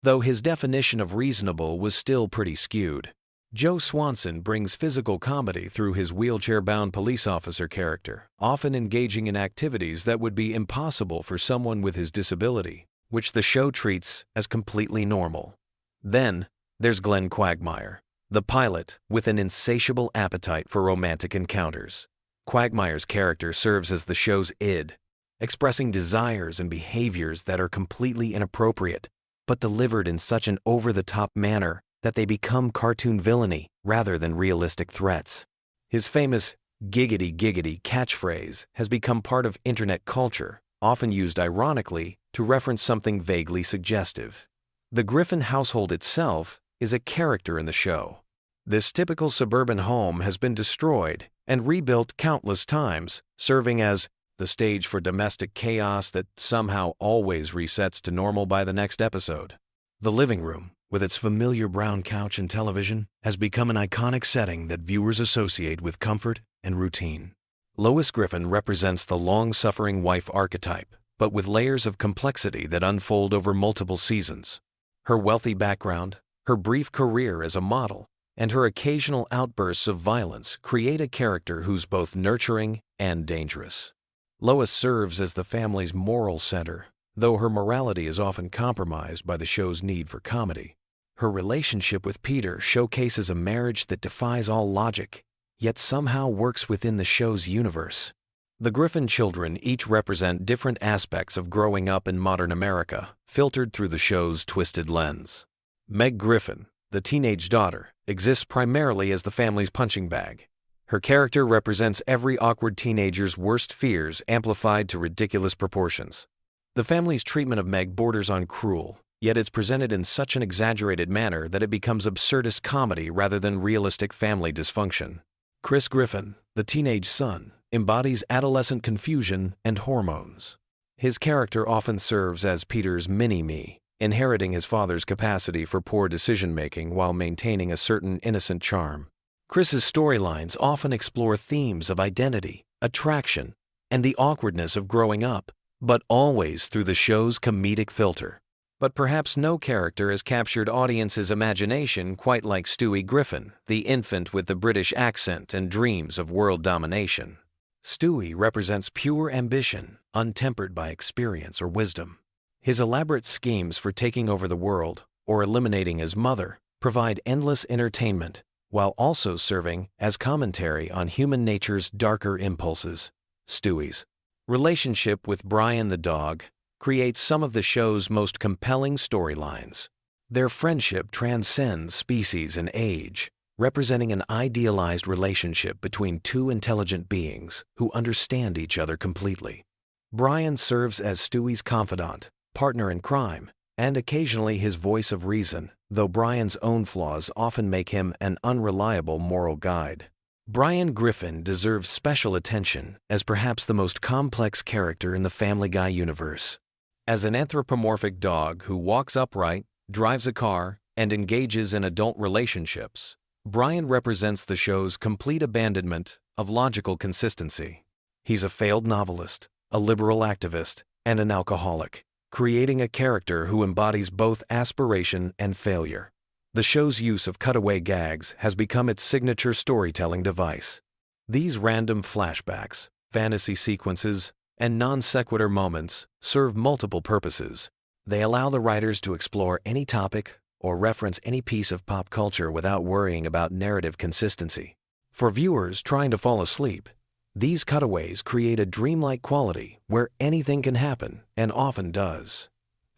though his definition of reasonable was still pretty skewed. Joe Swanson brings physical comedy through his wheelchair-bound police officer character, often engaging in activities that would be impossible for someone with his disability, which the show treats as completely normal. Then, there's Glenn Quagmire, the pilot with an insatiable appetite for romantic encounters. Quagmire's character serves as the show's id, expressing desires and behaviors that are completely inappropriate, but delivered in such an over-the-top manner that they become cartoon villainy rather than realistic threats. His famous "giggity giggity" catchphrase has become part of internet culture, often used ironically to reference something vaguely suggestive. The Griffin household itself is a character in the show. This typical suburban home has been destroyed and rebuilt countless times, serving as the stage for domestic chaos that somehow always resets to normal by the next episode. The living room, with its familiar brown couch and television, has become an iconic setting that viewers associate with comfort and routine. Lois Griffin represents the long-suffering wife archetype, but with layers of complexity that unfold over multiple seasons. Her wealthy background, her brief career as a model, and her occasional outbursts of violence create a character who's both nurturing and dangerous. Lois serves as the family's moral center, though her morality is often compromised by the show's need for comedy. Her relationship with Peter showcases a marriage that defies all logic, yet somehow works within the show's universe. The Griffin children each represent different aspects of growing up in modern America, filtered through the show's twisted lens. Meg Griffin, the teenage daughter, exists primarily as the family's punching bag. Her character represents every awkward teenager's worst fears amplified to ridiculous proportions. The family's treatment of Meg borders on cruel, yet it's presented in such an exaggerated manner that it becomes absurdist comedy rather than realistic family dysfunction. Chris Griffin, the teenage son, embodies adolescent confusion and hormones. His character often serves as Peter's mini-me, inheriting his father's capacity for poor decision-making while maintaining a certain innocent charm. Chris's storylines often explore themes of identity, attraction, and the awkwardness of growing up, but always through the show's comedic filter. But perhaps no character has captured audiences' imagination quite like Stewie Griffin, the infant with the British accent and dreams of world domination. Stewie represents pure ambition, untempered by experience or wisdom. His elaborate schemes for taking over the world, or eliminating his mother, provide endless entertainment, while also serving as commentary on human nature's darker impulses. Stewie's relationship with Brian the dog creates some of the show's most compelling storylines. Their friendship transcends species and age, representing an idealized relationship between two intelligent beings who understand each other completely. Brian serves as Stewie's confidant, partner in crime, and occasionally his voice of reason, though Brian's own flaws often make him an unreliable moral guide. Brian Griffin deserves special attention as perhaps the most complex character in the Family Guy universe. As an anthropomorphic dog who walks upright, drives a car, and engages in adult relationships, Brian represents the show's complete abandonment of logical consistency. He's a failed novelist, a liberal activist, and an alcoholic, creating a character who embodies both aspiration and failure. The show's use of cutaway gags has become its signature storytelling device. These random flashbacks, fantasy sequences, and non-sequitur moments serve multiple purposes. They allow the writers to explore any topic or reference any piece of pop culture without worrying about narrative consistency. For viewers trying to fall asleep, these cutaways create a dreamlike quality where anything can happen, and often does.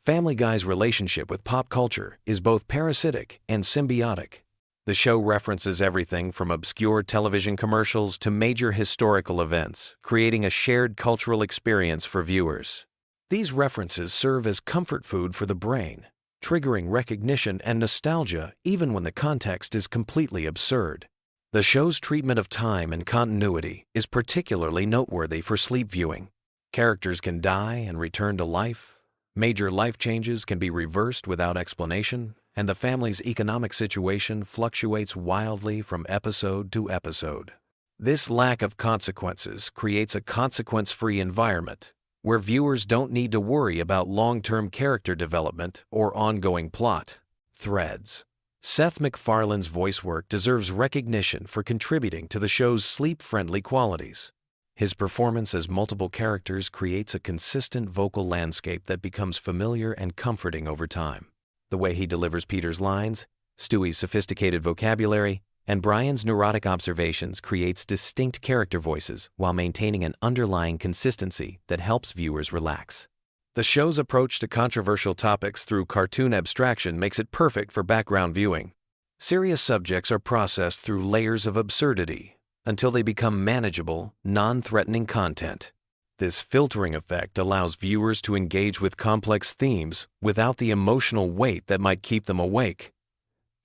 Family Guy's relationship with pop culture is both parasitic and symbiotic. The show references everything from obscure television commercials to major historical events, creating a shared cultural experience for viewers. These references serve as comfort food for the brain, triggering recognition and nostalgia even when the context is completely absurd. The show's treatment of time and continuity is particularly noteworthy for sleep viewing. Characters can die and return to life, major life changes can be reversed without explanation, and the family's economic situation fluctuates wildly from episode to episode. This lack of consequences creates a consequence-free environment, where viewers don't need to worry about long-term character development or ongoing plot threads. Seth MacFarlane's voice work deserves recognition for contributing to the show's sleep-friendly qualities. His performance as multiple characters creates a consistent vocal landscape that becomes familiar and comforting over time. The way he delivers Peter's lines, Stewie's sophisticated vocabulary, and Brian's neurotic observations creates distinct character voices while maintaining an underlying consistency that helps viewers relax. The show's approach to controversial topics through cartoon abstraction makes it perfect for background viewing. Serious subjects are processed through layers of absurdity until they become manageable, non-threatening content. This filtering effect allows viewers to engage with complex themes without the emotional weight that might keep them awake.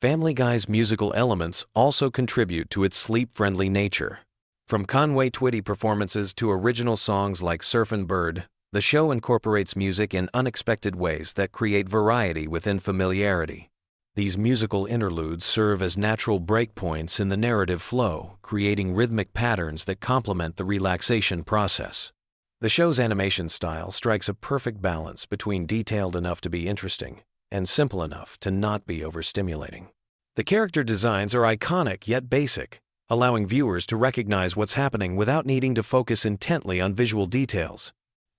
Family Guy's musical elements also contribute to its sleep-friendly nature. From Conway-Twitty performances to original songs like Surfin' Bird, the show incorporates music in unexpected ways that create variety within familiarity. These musical interludes serve as natural breakpoints in the narrative flow, creating rhythmic patterns that complement the relaxation process. The show's animation style strikes a perfect balance between detailed enough to be interesting and simple enough to not be overstimulating. The character designs are iconic yet basic, allowing viewers to recognize what's happening without needing to focus intently on visual details.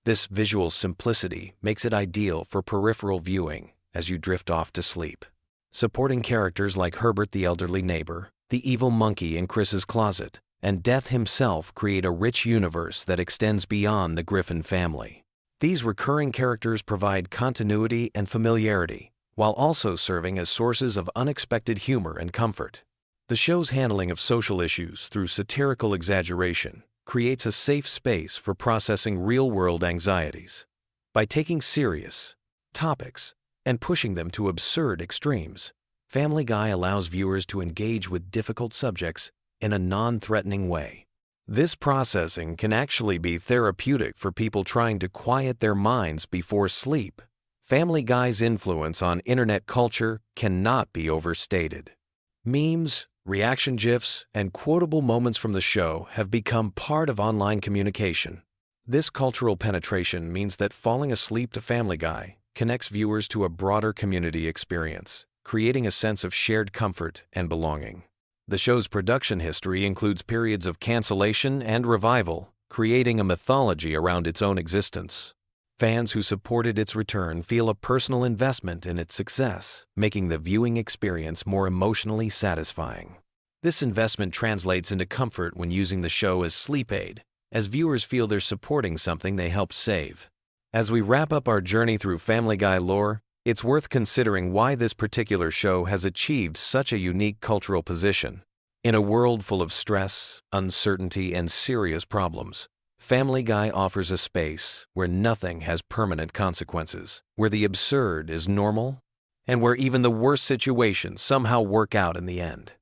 This visual simplicity makes it ideal for peripheral viewing as you drift off to sleep. Supporting characters like Herbert the elderly neighbor, the evil monkey in Chris's closet, and Death himself create a rich universe that extends beyond the Griffin family. These recurring characters provide continuity and familiarity, while also serving as sources of unexpected humor and comfort. The show's handling of social issues through satirical exaggeration creates a safe space for processing real-world anxieties. By taking serious topics and pushing them to absurd extremes, Family Guy allows viewers to engage with difficult subjects in a non-threatening way. This processing can actually be therapeutic for people trying to quiet their minds before sleep. Family Guy's influence on internet culture cannot be overstated. Memes, reaction GIFs, and quotable moments from the show have become part of online communication. This cultural penetration means that falling asleep to Family Guy connects viewers to a broader community experience, creating a sense of shared comfort and belonging. The show's production history includes periods of cancellation and revival, creating a mythology around its own existence. Fans who supported its return feel a personal investment in its success, making the viewing experience more emotionally satisfying. This investment translates into comfort when using the show as sleep aid, as viewers feel they're supporting something they helped save. As we wrap up our journey through Family Guy lore, it's worth considering why this particular show has achieved such a unique cultural position. In a world full of stress, uncertainty, and serious problems, Family Guy offers a space where nothing has permanent consequences, where the absurd is normal, and where even the worst situations somehow work out in the end.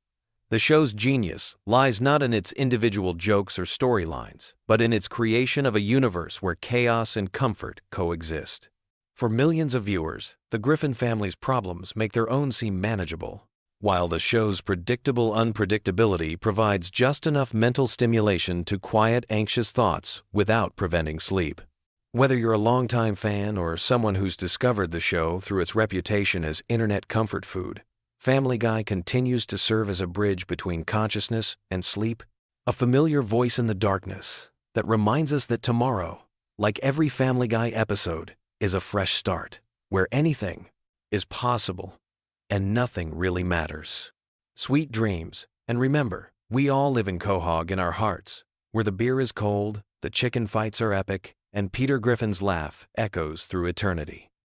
The show's genius lies not in its individual jokes or storylines, but in its creation of a universe where chaos and comfort coexist. For millions of viewers, the Griffin family's problems make their own seem manageable, while the show's predictable unpredictability provides just enough mental stimulation to quiet anxious thoughts without preventing sleep. Whether you're a longtime fan or someone who's discovered the show through its reputation as internet comfort food, Family Guy continues to serve as a bridge between consciousness and sleep, a familiar voice in the darkness that reminds us that tomorrow, like every Family Guy episode, is a fresh start, where anything is possible and nothing really matters. Sweet dreams, and remember, we all live in Quahog in our hearts, where the beer is cold, the chicken fights are epic, and Peter Griffin's laugh echoes through eternity.